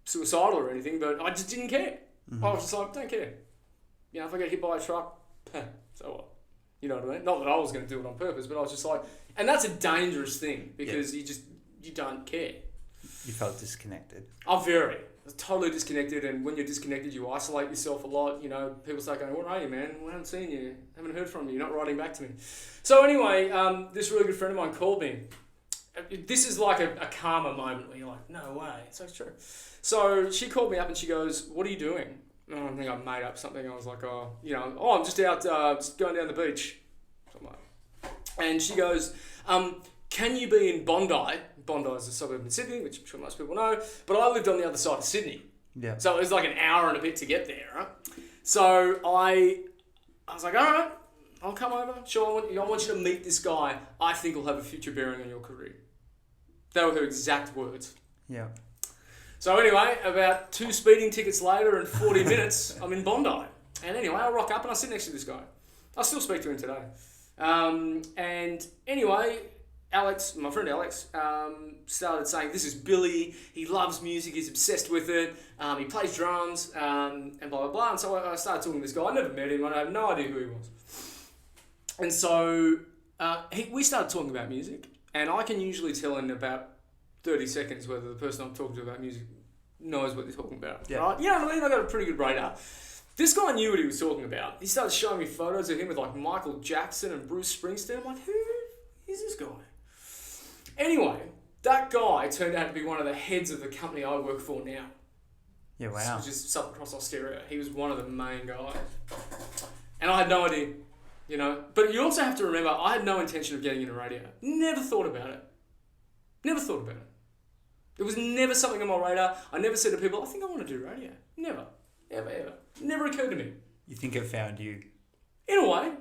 suicidal or anything, but I just didn't care. I was just like, don't care. If I get hit by a truck, so what? You know what I mean? Not that I was going to do it on purpose, but I was just like, and that's a dangerous thing, because you don't care. You felt disconnected. Oh, very. Totally disconnected, and when you're disconnected, you isolate yourself a lot. People start going, "Where are you, man? We haven't seen you, haven't heard from you. You're not writing back to me." So anyway, this really good friend of mine called me. This is like a karma moment where you're like, "No way, it's so true." So she called me up and she goes, "What are you doing?" And I think I made up something. I was like, I'm just out, just going down the beach." Something like. And she goes, "Can you be in Bondi?" Bondi is a suburb in Sydney, which I'm sure most people know, but I lived on the other side of Sydney. Yeah. So it was like an hour and a bit to get there, right? So I was like, all right, I'll come over. Sure, I want you to meet this guy. I think will have a future bearing on your career. They were her exact words. Yeah. So anyway, about 2 speeding tickets later and 40 minutes, I'm in Bondi. And anyway, I rock up and I sit next to this guy. I still speak to him today. And anyway, Alex, my friend Alex, started saying, this is Billy, he loves music, he's obsessed with it, he plays drums, and blah, blah, blah. And so I started talking to this guy. I never met him, I have no idea who he was. And so we started talking about music, and I can usually tell in about 30 seconds whether the person I'm talking to about music knows what they're talking about. Yeah. Right? You know what I mean? I got a pretty good radar. This guy knew what he was talking about. He started showing me photos of him with like Michael Jackson and Bruce Springsteen. I'm like, who Who's this guy? Anyway, that guy turned out to be one of the heads of the company I work for now. Yeah, wow. Which is Southern Cross Austereo. He was one of the main guys. And I had no idea, you know. But you also have to remember, I had no intention of getting into radio. Never thought about it. Never thought about it. It was never something on my radar. I never said to people, I think I want to do radio. Never. Ever, ever. Never occurred to me. You think it found you? In a way.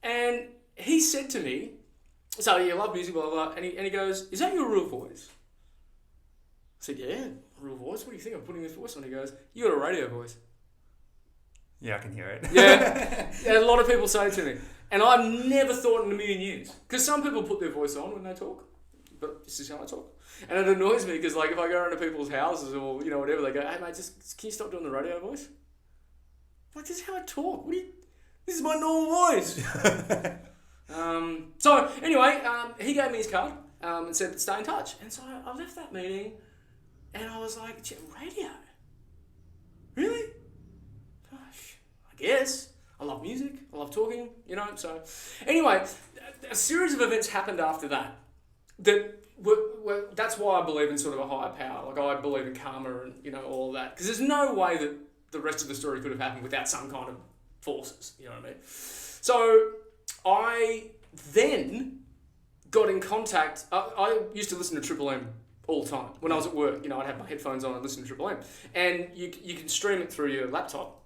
And he said to me, so you love music, blah, blah, blah. And he goes, is that your real voice? I said, yeah, real voice. What do you think I'm putting this voice on? He goes, you got a radio voice. Yeah, I can hear it. Yeah, a lot of people say it to me. And I've never thought in a million years. Because some people put their voice on when they talk. But this is how I talk. And it annoys me because, like, if I go around to people's houses or, you know, whatever, they go, hey, mate, just can you stop doing the radio voice? I'm like, this is how I talk. This is my normal voice. So, anyway, he gave me his card and said, stay in touch. And so I left that meeting and I was like, radio? Really? Gosh, I guess. I love music. I love talking, you know. So, anyway, a series of events happened after that. That's why I believe in sort of a higher power. Like, I believe in karma and, you know, all of that. Because there's no way that the rest of the story could have happened without some kind of forces. You know what I mean? So, I then got in contact. I used to listen to Triple M all the time. When I was at work, you know, I'd have my headphones on and listen to Triple M. And you can stream it through your laptop.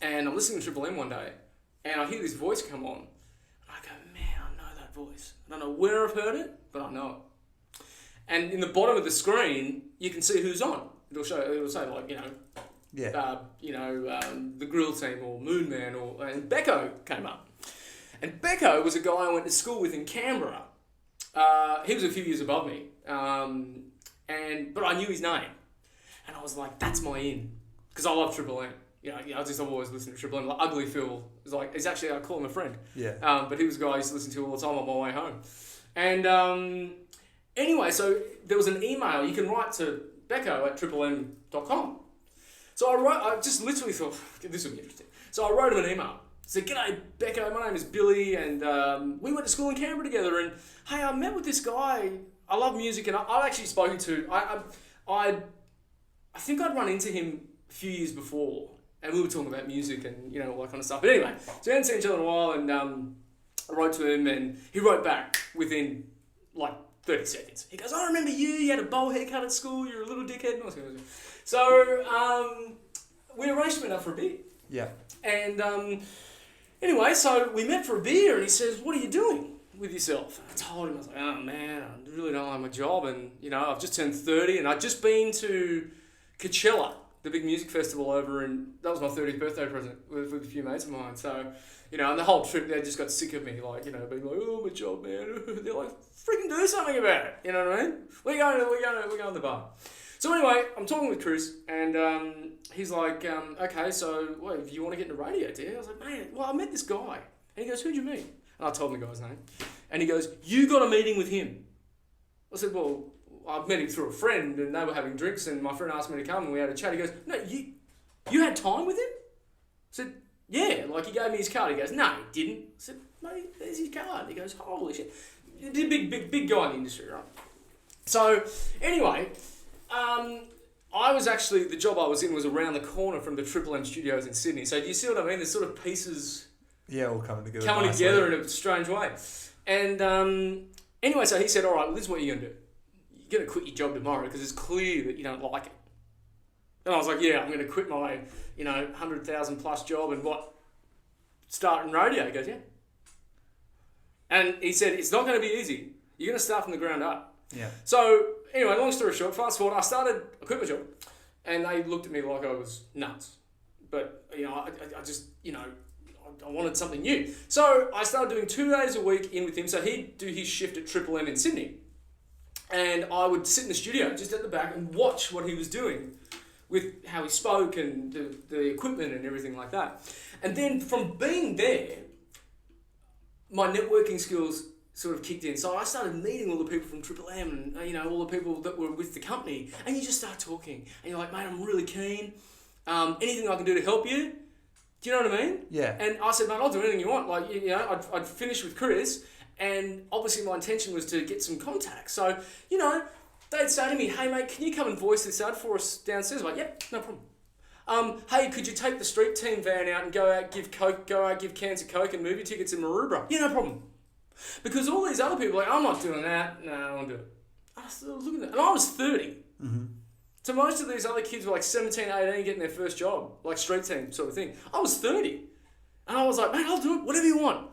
And I'm listening to Triple M one day, and I hear this voice come on. And I go, man, I know that voice. I don't know where I've heard it, but I know it. And in the bottom of the screen, you can see who's on. It'll say like, you know, the Grill Team or Moon Man and Becco came up. And Becco was a guy I went to school with in Canberra. He was a few years above me, but I knew his name, and I was like, that's my in, because I love Triple M. I've always listened to Triple M. Like Ugly Phil is like, he's actually, I call him a friend. Yeah. But he was a guy I used to listen to all the time on my way home. And anyway, so there was an email you can write to Becco at triplem.com. So I just literally thought, this would be interesting. So I wrote him an email. I said, g'day Becco, my name is Billy, and we went to school in Canberra together, and hey, I met with this guy. I love music, and I've actually spoken to, I think I'd run into him a few years before, and we were talking about music and, you know, all that kind of stuff. But anyway, so we hadn't seen each other in a while, and I wrote to him, and he wrote back within like 30 seconds. He goes, I remember you had a bowl haircut at school, you're a little dickhead. And I was going to so we arranged to meet up for a beer. Yeah. And anyway, so we met for a beer, and he says, what are you doing with yourself? And I told him, I was like, oh man, I really don't like my job, and, you know, I've just turned 30, and I'd just been to Coachella, the big music festival over, and that was my 30th birthday present with a few mates of mine. So, you know, and the whole trip, they just got sick of me, like, you know, being like, oh, my job, man. They're like, freaking do something about it. You know what I mean? We're going to the bar. So anyway, I'm talking with Chris, and he's like, okay, so if you want to get into radio, do you? I was like, man, well, I met this guy. And he goes, who'd you meet? And I told him the guy's name. And he goes, you got a meeting with him. I said, well, I met him through a friend, and they were having drinks, and my friend asked me to come, and we had a chat. He goes, no, you had time with him? I said, yeah, like, he gave me his card. He goes, no, he didn't. I said, mate, there's his card. He goes, holy shit. He's a big guy in the industry, right? So, anyway, I was actually, the job I was in was around the corner from the Triple M studios in Sydney. So do you see what I mean? There's sort of pieces all coming together. Coming together in a strange way. And anyway, so he said, all right, well, this is what you're going to do. You're going to quit your job tomorrow because it's clear that you don't like it. And I was like, yeah, I'm going to quit my, 100,000 plus job and start in radio. He goes, yeah. And he said, it's not going to be easy. You're going to start from the ground up. Yeah. So, anyway, long story short, fast forward, I quit my job, and they looked at me like I was nuts. But, I just, I wanted something new. So, I started doing 2 days a week in with him. So, he'd do his shift at Triple M in Sydney. And I would sit in the studio just at the back and watch what he was doing with how he spoke and the equipment and everything like that. And then from being there, my networking skills sort of kicked in. So I started meeting all the people from Triple M and, all the people that were with the company. And you just start talking. And you're like, mate, I'm really keen. Anything I can do to help you? Do you know what I mean? Yeah. And I said, mate, I'll do anything you want. Like, I'd finish with Chris And obviously my intention was to get some contacts. So, you know, they'd say to me, hey mate, can you come and voice this ad for us downstairs? I'm like, yep, no problem. Hey, could you take the street team van out and go out give cans of Coke and movie tickets in Maroubra? Yeah, no problem. Because all these other people are like, I'm not doing that. No, I don't want to do it. I was looking at that. And I was 30. Mm-hmm. So most of these other kids were like 17, 18 getting their first job, like street team sort of thing. I was 30. And I was like, mate, I'll do it, whatever you want.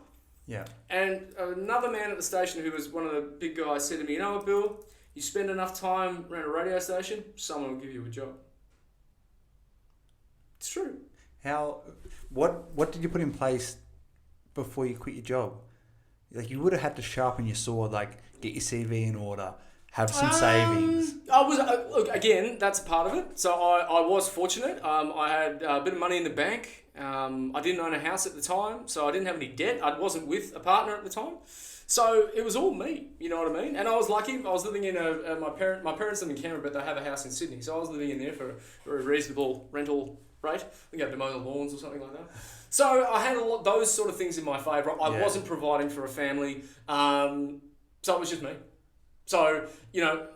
Yeah. And another man at the station who was one of the big guys said to me, you know what, Bill? You spend enough time around a radio station, someone will give you a job. It's true. What did you put in place before you quit your job? Like, you would have had to sharpen your sword, like get your CV in order, have some savings. I was look, again, that's part of it. So I was fortunate. I had a bit of money in the bank. I didn't own a house at the time, so I didn't have any debt. I wasn't with a partner at the time. So it was all me, you know what I mean? And I was lucky. I was living in my parents live in Canberra, but they have a house in Sydney. So I was living in there for a reasonable rental rate. I think I had to mow the lawns or something like that. So I had those sort of things in my favour. I wasn't providing for a family, so it was just me. So, you know,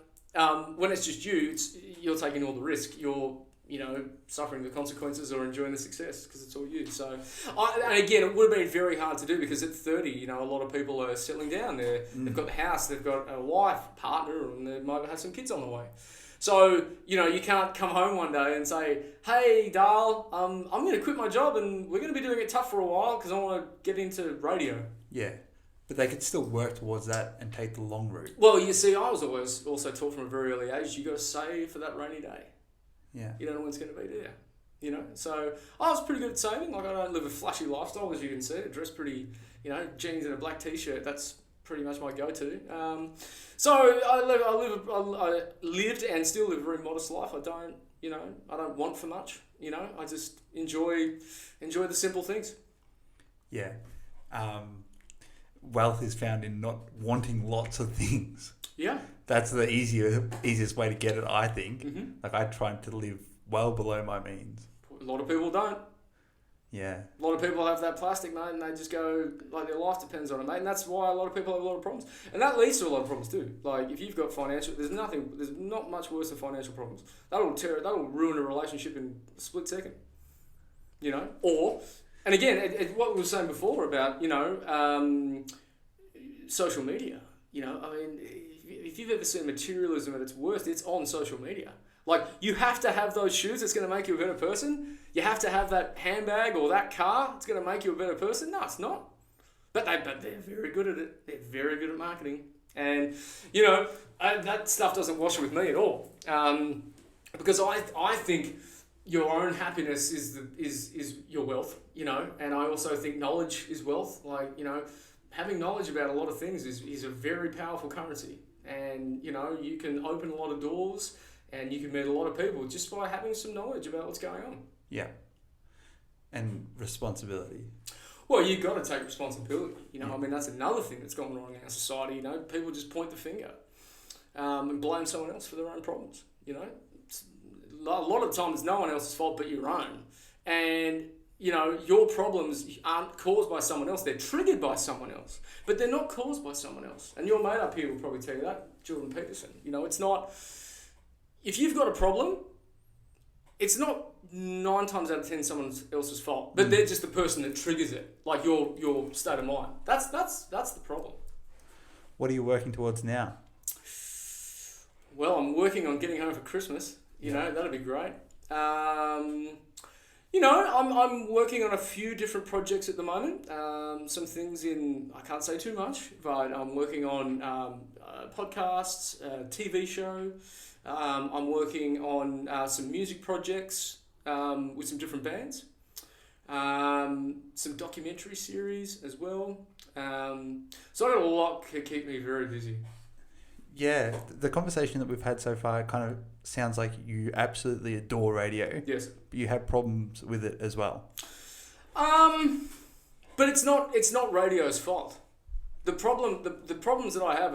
when it's just you, you're taking all the risk. You're, you know, suffering the consequences or enjoying the success because it's all you. So, and again, it would have been very hard to do because at 30, you know, a lot of people are settling down there. They've got the house, they've got a wife, partner, and they might have some kids on the way. So, you know, you can't come home one day and say, hey, Dale, I'm going to quit my job and we're going to be doing it tough for a while because I want to get into radio. Yeah. But they could still work towards that and take the long route. Well, you see, I was always also taught from a very early age, you got to save for that rainy day. Yeah. You don't know when it's going to be there. You know, so I was pretty good at saving. Like, I don't live a flashy lifestyle, as you can see. I dress pretty, you know, jeans and a black t-shirt. That's pretty much my go-to. So I lived and still live a very modest life. I don't want for much. You know, I just enjoy the simple things. Yeah. Wealth is found in not wanting lots of things. Yeah. That's the easiest way to get it, I think. Mm-hmm. Like, I try to live well below my means. A lot of people don't. Yeah. A lot of people have that plastic, mate, and they just go, like, their life depends on it, mate. And that's why a lot of people have a lot of problems. And that leads to a lot of problems too. Like, if you've got there's not much worse than financial problems. That'll ruin a relationship in a split second. You know? And again, what we were saying before about, you know, social media. You know, I mean, if you've ever seen materialism at its worst, it's on social media. Like, you have to have those shoes that's going to make you a better person. You have to have that handbag or that car that's going to make you a better person. No, it's not. But they're very good at it. They're very good at marketing. And, you know, that stuff doesn't wash with me at all. Because I think your own happiness is your wealth, you know. And I also think knowledge is wealth. Like, you know, having knowledge about a lot of things is a very powerful currency. And, you know, you can open a lot of doors and you can meet a lot of people just by having some knowledge about what's going on. Yeah. And responsibility. Well, you've got to take responsibility. You know, I mean, that's another thing that's gone wrong in our society. You know, people just point the finger and blame someone else for their own problems. You know, a lot of times it's no one else's fault but your own. And, you know, your problems aren't caused by someone else. They're triggered by someone else. But they're not caused by someone else. And your mate up here will probably tell you that, Jordan Peterson. You know, it's not... If you've got a problem, it's not 9 times out of 10 someone else's fault, but they're just the person that triggers it, like your state of mind. That's the problem. What are you working towards now? Well, I'm working on getting home for Christmas. You know, that'd be great. You know, I'm working on a few different projects at the moment. Some things I can't say too much, but I'm working on podcasts, a TV show. I'm working on some music projects with some different bands, some documentary series as well. So I've got a lot to keep me very busy. Yeah, the conversation that we've had so far kind of sounds like you absolutely adore radio. Yes. But you have problems with it as well. But it's not radio's fault. The problems that I have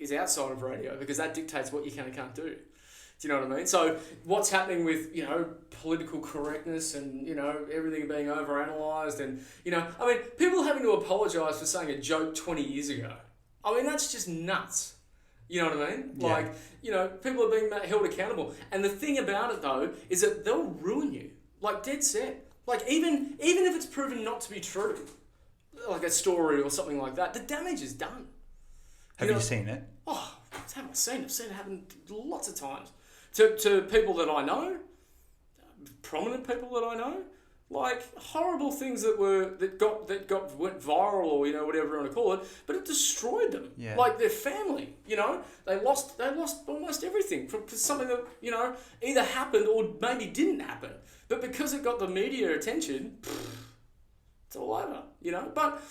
is outside of radio, because that dictates what you can and can't do. Do you know what I mean? So what's happening with, political correctness and, everything being overanalyzed and, people having to apologise for saying a joke 20 years ago. I mean, that's just nuts. You know what I mean? Yeah. Like, people are being held accountable. And the thing about it, though, is that they'll ruin you. Like, dead set. Like, even if it's proven not to be true, like a story or something like that, the damage is done. Have you seen it? Oh, haven't I seen it? I've seen it happen lots of times. To people that I know, prominent people that I know, like horrible things that went viral or whatever you want to call it, but it destroyed them. Yeah. Like their family, they lost almost everything from something that either happened or maybe didn't happen, but because it got the media attention, it's all over. But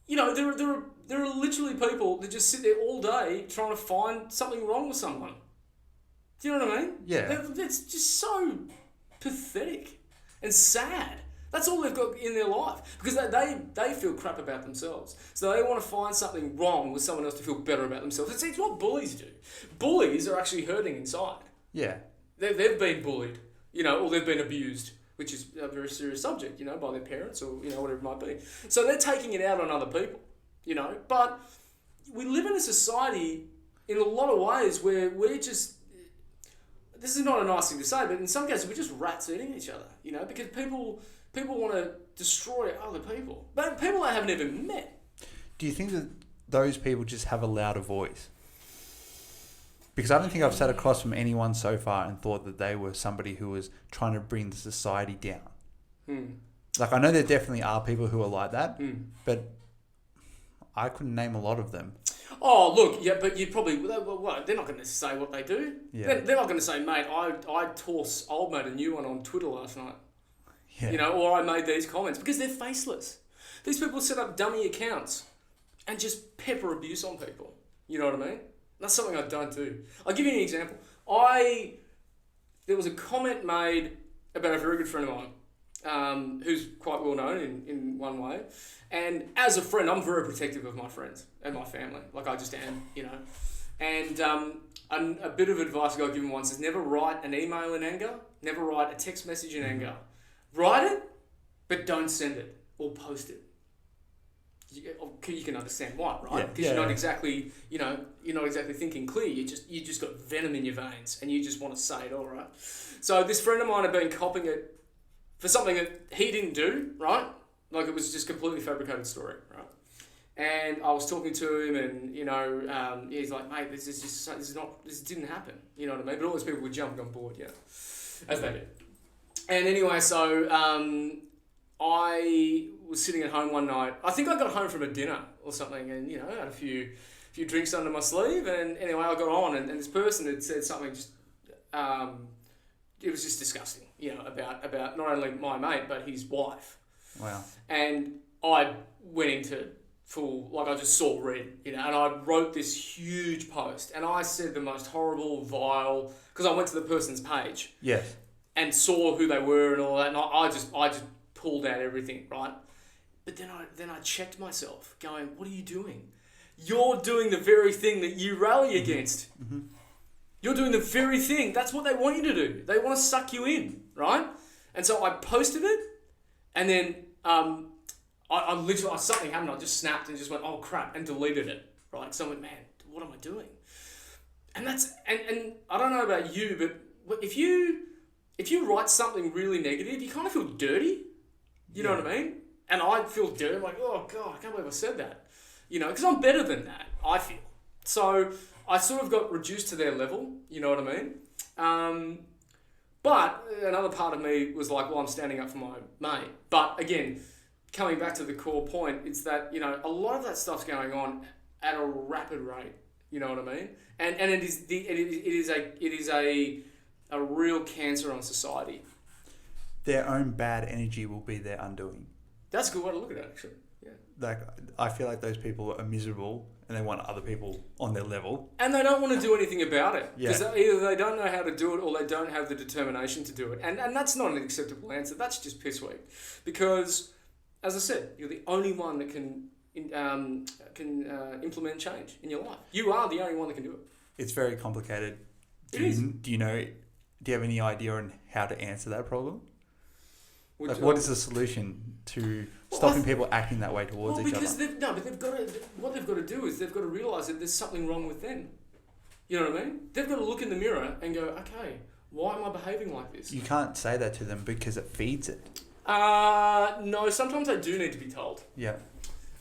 there are literally people that just sit there all day trying to find something wrong with someone. Do you know what I mean? Yeah. It's just so pathetic and sad. That's all they've got in their life because they feel crap about themselves. So they want to find something wrong with someone else to feel better about themselves. It's what bullies do. Bullies are actually hurting inside. Yeah. They've been bullied, or they've been abused, which is a very serious subject, by their parents or, whatever it might be. So they're taking it out on other people, But we live in a society in a lot of ways where we're just... This is not a nice thing to say, but in some cases we're just rats eating each other, because people want to destroy other people. But people I haven't even met. Do you think that those people just have a louder voice? Because I don't think I've sat across from anyone so far and thought that they were somebody who was trying to bring the society down. Like, I know there definitely are people who are like that, but I couldn't name a lot of them. Oh, look, yeah, but you probably... Well, they're not going to say what they do. Yeah. They're not going to say, mate, I tore old mate a new one on Twitter last night. Yeah. Or I made these comments. Because they're faceless. These people set up dummy accounts and just pepper abuse on people. You know what I mean? That's something I don't do. I'll give you an example. There was a comment made about a very good friend of mine, who's quite well known in one way. And as a friend, I'm very protective of my friends and my family. Like I just am, And a bit of advice I got given once is never write an email in anger. Never write a text message in anger. Write it, but don't send it or post it. You can understand why, right? Because you're not exactly, you're not exactly thinking clear. You just got venom in your veins, and you just want to say it all, right? So this friend of mine had been copping it for something that he didn't do, right? Like it was just completely fabricated story, right? And I was talking to him, and he's like, "Mate, this didn't happen." You know what I mean? But all those people were jumping on board, as they did. And anyway, so I was sitting at home one night. I think I got home from a dinner or something, and I had a few drinks under my sleeve. And anyway, I got on, and this person had said something just, it was just disgusting, about not only my mate but his wife. Wow. And I went into full, like I just saw red, and I wrote this huge post, and I said the most horrible, vile, because I went to the person's page. Yes. And saw who they were and all that, and I just pulled out everything, right? But then I checked myself, going, "What are you doing? You're doing the very thing that you rally against. Mm-hmm. You're doing the very thing. That's what they want you to do. They want to suck you in, right?" And so I posted it, and then I literally something happened. I just snapped and just went, "Oh crap," and deleted it, right? So I went, "Man, what am I doing?" And that's and I don't know about you, but if you write something really negative, you kind of feel dirty. You know what I mean? And I feel dirty. I'm like, oh, God, I can't believe I said that. Because I'm better than that, I feel. So I sort of got reduced to their level. You know what I mean? But another part of me was like, well, I'm standing up for my mate. But again, coming back to the core point, it's that, a lot of that stuff's going on at a rapid rate. You know what I mean? And it is a real cancer on society. Their own bad energy will be their undoing. That's a good way to look at it, actually. Yeah. Like, I feel like those people are miserable and they want other people on their level. And they don't want to do anything about it. Yeah. Because either they don't know how to do it or they don't have the determination to do it. And that's not an acceptable answer. That's just piss weak. Because, as I said, you're the only one that can implement change in your life. You are the only one that can do it. It's very complicated. It is. Do you have any idea on how to answer that problem? Which, What is the solution to stopping people acting that way towards each other? What they've got to do is they've got to realise that there's something wrong with them. You know what I mean? They've got to look in the mirror and go, okay, why am I behaving like this? You can't say that to them because it feeds it. No, sometimes they do need to be told. Yeah.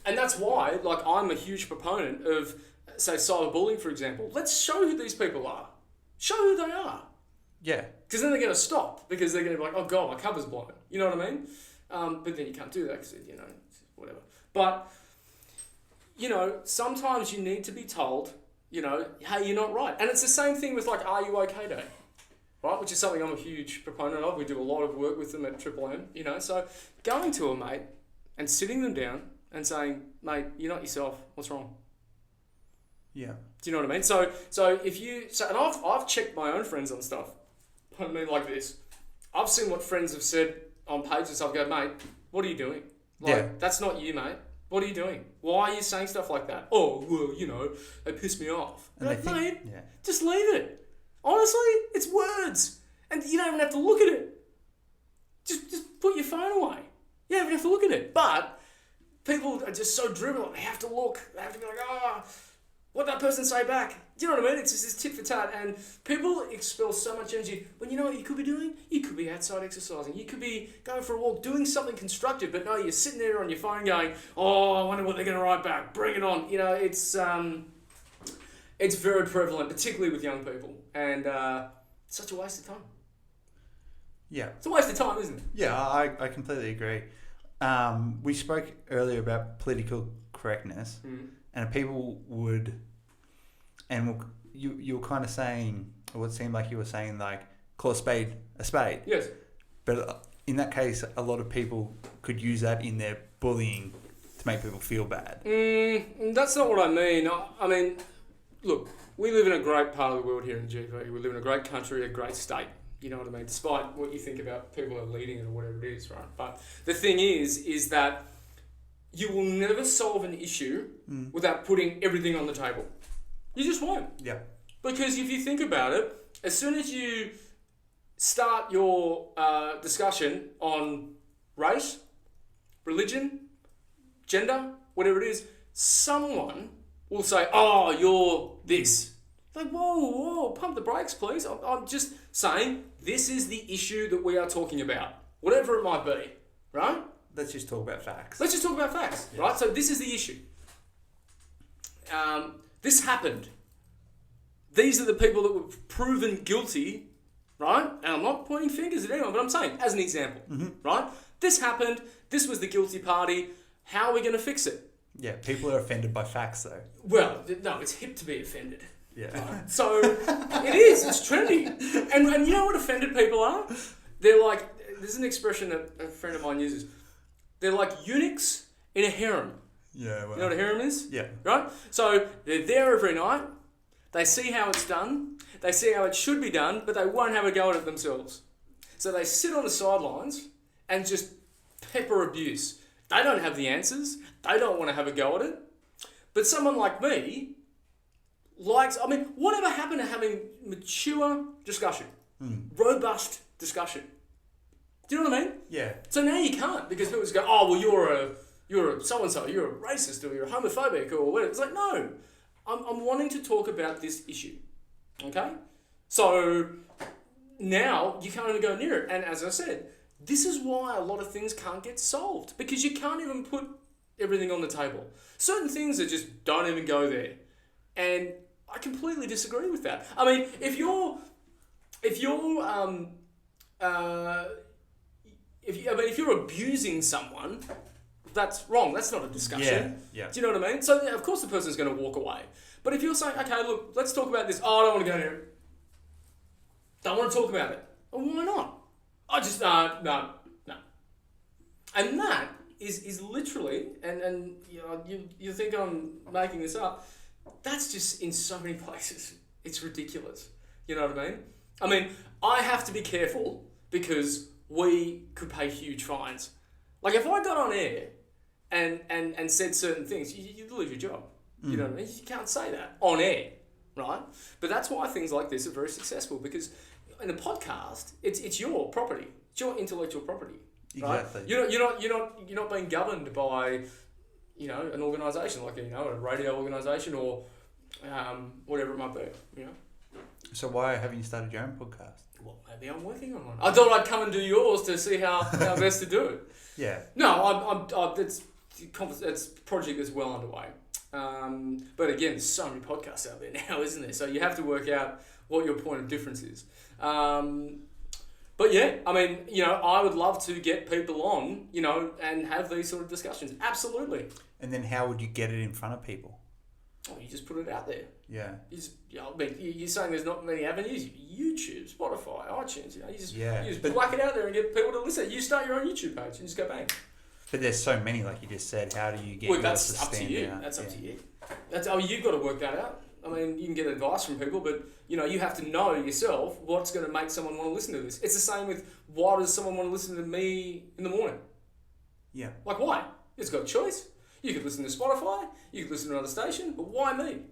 And that's why, like, I'm a huge proponent of, say, cyberbullying, for example. Let's show who these people are. Show who they are. Yeah. Because then they're going to stop, because they're going to be like, oh God, my cover's blown. You know what I mean? But then you can't do that because, whatever. But, sometimes you need to be told, hey, you're not right. And it's the same thing with, like, Are You OK Day? Right? Which is something I'm a huge proponent of. We do a lot of work with them at Triple M, So going to a mate and sitting them down and saying, mate, you're not yourself. What's wrong? Yeah. Do you know what I mean? So if you... and I've checked my own friends on stuff. I mean, like this. I've seen what friends have said on pages and stuff. Go, mate, what are you doing? That's not you, mate. What are you doing? Why are you saying stuff like that? Oh, well, they piss me off. And like, mate, yeah. just leave it. Honestly, it's words. And you don't even have to look at it. Just put your phone away. You don't even have to look at it. But people are just so driven. Like, they have to look. They have to be like, what'd that person say back? Do you know what I mean? It's just this tit for tat, and people expel so much energy. When you know what you could be doing? You could be outside exercising. You could be going for a walk, doing something constructive. But no, you're sitting there on your phone going, oh, I wonder what they're going to write back. Bring it on. It's very prevalent, particularly with young people, and it's such a waste of time. Yeah. It's a waste of time, isn't it? Yeah, I completely agree. We spoke earlier about political correctness, and people would... And you were kind of saying, or it seemed like you were saying, like, call a spade a spade. Yes. But in that case, a lot of people could use that in their bullying to make people feel bad. That's not what I mean. I mean, look, we live in a great part of the world here in GP. We live in a great country, a great state. You know what I mean? Despite what you think about people that are leading it or whatever it is, right? But the thing is that you will never solve an issue without putting everything on the table. You just won't. Yeah. Because if you think about it, as soon as you start your discussion on race, religion, gender, whatever it is, someone will say, oh, you're this. Like, whoa, pump the brakes, please. I'm just saying this is the issue that we are talking about, whatever it might be, right? Let's just talk about facts. Let's just talk about facts, right? So this is the issue. This happened. These are the people that were proven guilty, right? And I'm not pointing fingers at anyone, but I'm saying, as an example, right? This happened. This was the guilty party. How are we going to fix it? Yeah, people are offended by facts, though. Well, no, it's hip to be offended. Yeah. Right? So it is. It's trendy. And you know what offended people are? They're like, there's an expression that a friend of mine uses. They're like eunuchs in a harem. Yeah, well. You know what a harem is? Yeah. Right? So they're there every night. They see how it's done. They see how it should be done, but they won't have a go at it themselves. So they sit on the sidelines and just pepper abuse. They don't have the answers. They don't want to have a go at it. But someone like me whatever happened to having mature discussion? Robust discussion. Do you know what I mean? Yeah. So now you can't, because people just go, oh, well, you're a so-and-so, you're a racist, or you're homophobic, or whatever. It's like, no. I'm wanting to talk about this issue. Okay? So now you can't even go near it. And as I said, this is why a lot of things can't get solved, because you can't even put everything on the table. Certain things that just don't even go there. And I completely disagree with that. I mean, if you're abusing someone, that's wrong. That's not a discussion. Yeah. Do you know what I mean? So of course the person's going to walk away. But if you're saying, okay, look, let's talk about this. Oh, I don't want to go here. Don't want to talk about it. Well, why not? I just no. And that is literally, and you think I'm making this up. That's just in so many places. It's ridiculous. You know what I mean? I mean, I have to be careful because we could pay huge fines. Like if I got on air and said certain things, you'd lose your job. You know what I mean? You can't say that on air. right? But that's why things like this are very successful, because in a podcast, it's your property. It's your intellectual property. Right? Exactly. You're not being governed by, an organisation like a radio organisation or whatever it might be. So why haven't you started your own podcast? Well, maybe I'm working on one. I thought I'd come and do yours to see how best to do it. Yeah. No, it's a project that's well underway. But again, there's so many podcasts out there now, isn't there? So you have to work out what your point of difference is. But yeah, I mean, I would love to get people on, and have these sort of discussions. Absolutely. And then how would you get it in front of people? Oh, you just put it out there. Yeah. You're saying there's not many avenues. YouTube, Spotify, iTunes. You just whack it out there and get people to listen. You start your own YouTube page and just go bang. But there's so many, like you just said. How do you get? Well, that's up to you. That's up to you. You've got to work that out. I mean, you can get advice from people, but you have to know yourself what's going to make someone want to listen to this. It's the same with, why does someone want to listen to me in the morning? Yeah. Like, why? It's got a choice. You could listen to Spotify, you could listen to another station, but why me?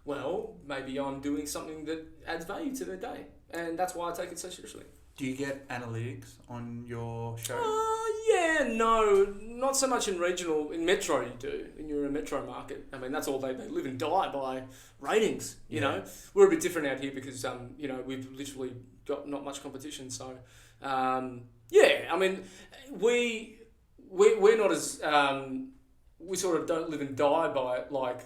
Well, maybe I'm doing something that adds value to their day, and that's why I take it so seriously. Do you get analytics on your show? Yeah, no, not so much in regional. In metro, you do. When you're in a metro market, I mean, that's all they live and die by ratings. You know, we're a bit different out here because we've literally got not much competition. So, yeah, I mean, we're not as we sort of don't live and die by it like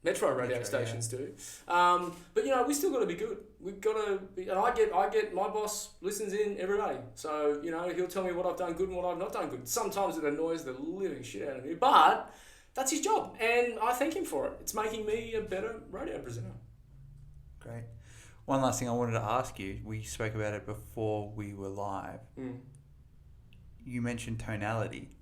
metro radio stations do. But we still got to be good. We've got to be, and I get my boss listens in every day. So, he'll tell me what I've done good and what I've not done good. Sometimes it annoys the living shit out of me, but that's his job, and I thank him for it. It's making me a better radio presenter. Great. One last thing I wanted to ask you. We spoke about it before we were live. You mentioned tonality.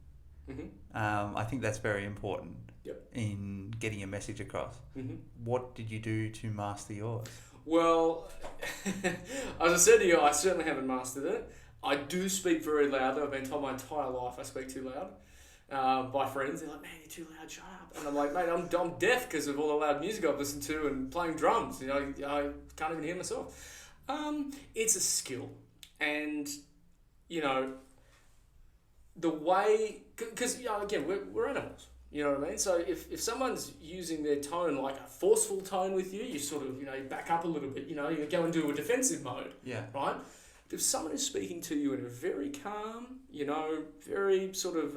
Mm-hmm. I think that's very important in getting a message across. Mm-hmm. What did you do to master yours? Well, as I said to you, I certainly haven't mastered it. I do speak very loudly. I've been told my entire life I speak too loud by friends. They're like, man, you're too loud, shut up. And I'm like, mate, I'm deaf because of all the loud music I've listened to and playing drums. I can't even hear myself. It's a skill. And, the way... Because, again, we're animals. You know what I mean? So if someone's using their tone like a forceful tone with you, you sort of, you back up a little bit, you go into a defensive mode. Yeah. Right? But if someone is speaking to you in a very calm, very sort of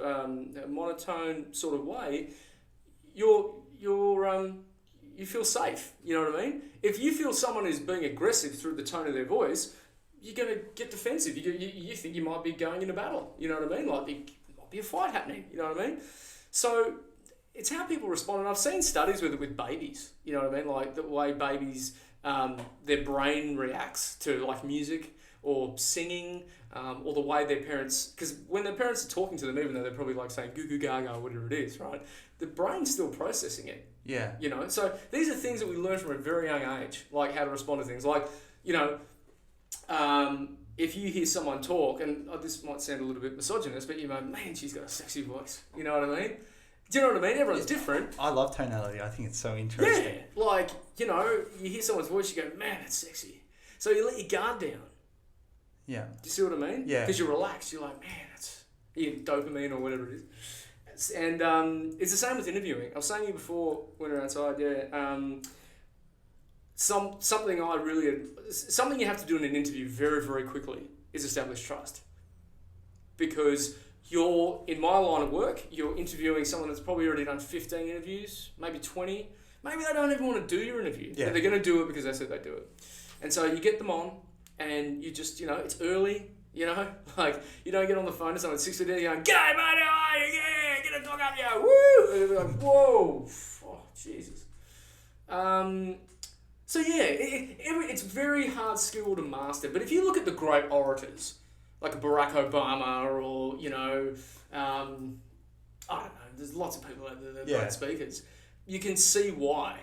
monotone sort of way, you feel safe. You know what I mean? If you feel someone is being aggressive through the tone of their voice, you're going to get defensive. You think you might be going into battle. You know what I mean? Like, there might be a fight happening. You know what I mean? So it's how people respond. And I've seen studies with babies. You know what I mean? Like the way babies, their brain reacts to like music or singing, or the way their parents... Because when their parents are talking to them, even though they're probably like saying goo goo gaga or whatever it is, right? The brain's still processing it. Yeah. So these are things that we learn from a very young age, like how to respond to things. Like, if you hear someone talk, and this might sound a little bit misogynist, but man, she's got a sexy voice. You know what I mean? Do you know what I mean? Everyone's different. I love tonality. I think it's so interesting. Yeah, like, you hear someone's voice, you go, man, that's sexy. So you let your guard down. Yeah. Do you see what I mean? Yeah. Because you're relaxed. You're like, man, you get dopamine or whatever it is. And it's the same with interviewing. I was saying to you before when we were outside, something you have to do in an interview very, very quickly is establish trust. Because in my line of work, you're interviewing someone that's probably already done 15 interviews, maybe 20. Maybe they don't even want to do your interview. Yeah. But they're going to do it because they said they do it. And so you get them on and you just, it's early, like you don't get on the phone to someone at 6 a.m. going, g'day, mate, how are you? Yeah, get a dog up here, woo! And they're like, whoa, oh, Jesus. So yeah, it's very hard skill to master. But if you look at the great orators, like Barack Obama or, I don't know, there's lots of people out there that are great speakers. You can see why.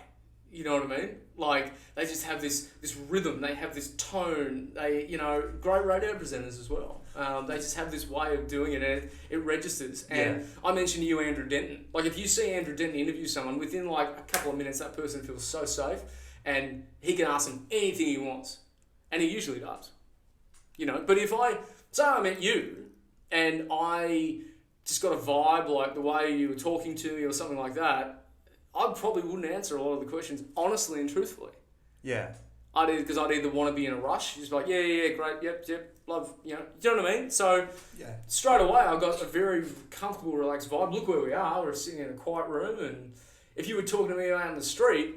You know what I mean? Like, they just have this rhythm, they have this tone, great radio presenters as well. They just have this way of doing it and it registers. And I mentioned to you Andrew Denton. Like, if you see Andrew Denton interview someone, within like a couple of minutes, that person feels so safe. and he can ask him anything he wants, and he usually does. But if I met you, and I just got a vibe like the way you were talking to me or something like that, I probably wouldn't answer a lot of the questions honestly and truthfully. Yeah. I'd either want to be in a rush, just be like, yeah, great, yep, love, you know what I mean? So straight away, I got a very comfortable, relaxed vibe. Look where we are. We're sitting in a quiet room, and if you were talking to me out in the street,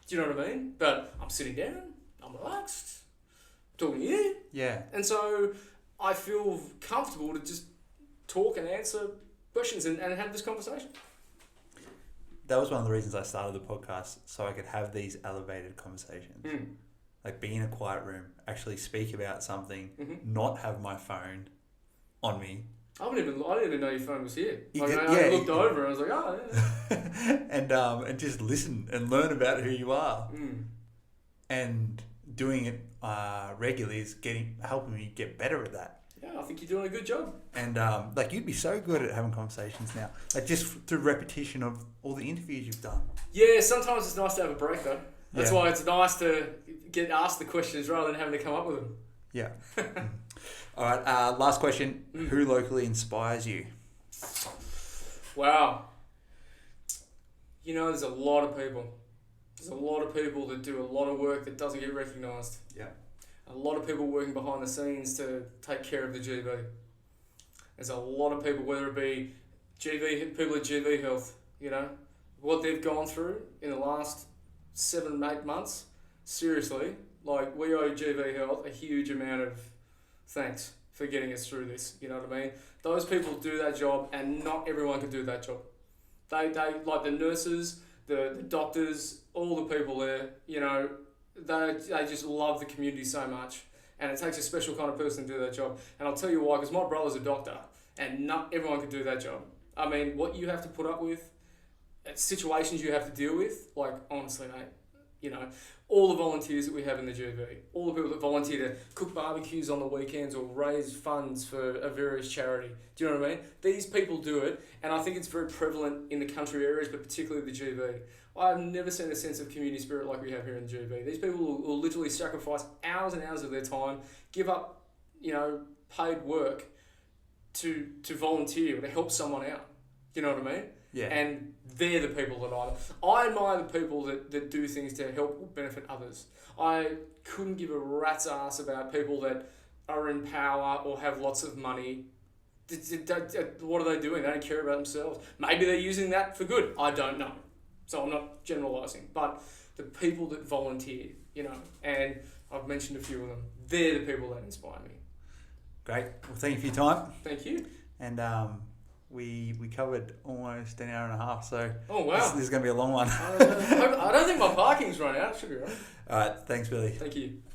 do you know what I mean? But I'm sitting down, I'm relaxed, talking to you. Yeah. And so I feel comfortable to just talk and answer questions and have this conversation. That was one of the reasons I started the podcast, so I could have these elevated conversations. Like be in a quiet room, actually speak about something, not have my phone on me. I didn't even know your phone was here. I looked over and I was like, oh, yeah. And just listen and learn about who you are. And doing it regularly is helping me get better at that. Yeah, I think you're doing a good job. And you'd be so good at having conversations now, like just through repetition of all the interviews you've done. Yeah, sometimes it's nice to have a break though. That's why it's nice to get asked the questions rather than having to come up with them. Yeah. All right. Last question: Who locally inspires you? Wow. There's a lot of people. There's a lot of people that do a lot of work that doesn't get recognised. Yeah. A lot of people working behind the scenes to take care of the GV. There's a lot of people, whether it be people at GV Health, what they've gone through in the last 7-8 months. Seriously, we owe GV Health a huge amount of thanks for getting us through this. You know what I mean? Those people do that job, and not everyone can do that job. They like the nurses, the doctors, all the people there. They just love the community so much, and it takes a special kind of person to do that job. And I'll tell you why, because my brother's a doctor, and not everyone can do that job. I mean, what you have to put up with, situations you have to deal with, honestly, mate, all the volunteers that we have in the GV, all the people that volunteer to cook barbecues on the weekends or raise funds for a various charity. Do you know what I mean? These people do it, and I think it's very prevalent in the country areas, but particularly the GV. I've never seen a sense of community spirit like we have here in the GV. These people will literally sacrifice hours and hours of their time, give up, paid work to volunteer or to help someone out. You know what I mean? Yeah. And they're the people that I admire the people that do things to help or benefit others. I couldn't give a rat's ass about people that are in power or have lots of money. What are they doing? They don't care about themselves. Maybe they're using that for good. I don't know. So I'm not generalising. But the people that volunteer, and I've mentioned a few of them, they're the people that inspire me. Great. Well, thank you for your time. Thank you. And we covered almost an hour and a half, so oh wow, this is going to be a long one. I don't think my parking's run out. It should be right. All right. Thanks, Billy. Thank you.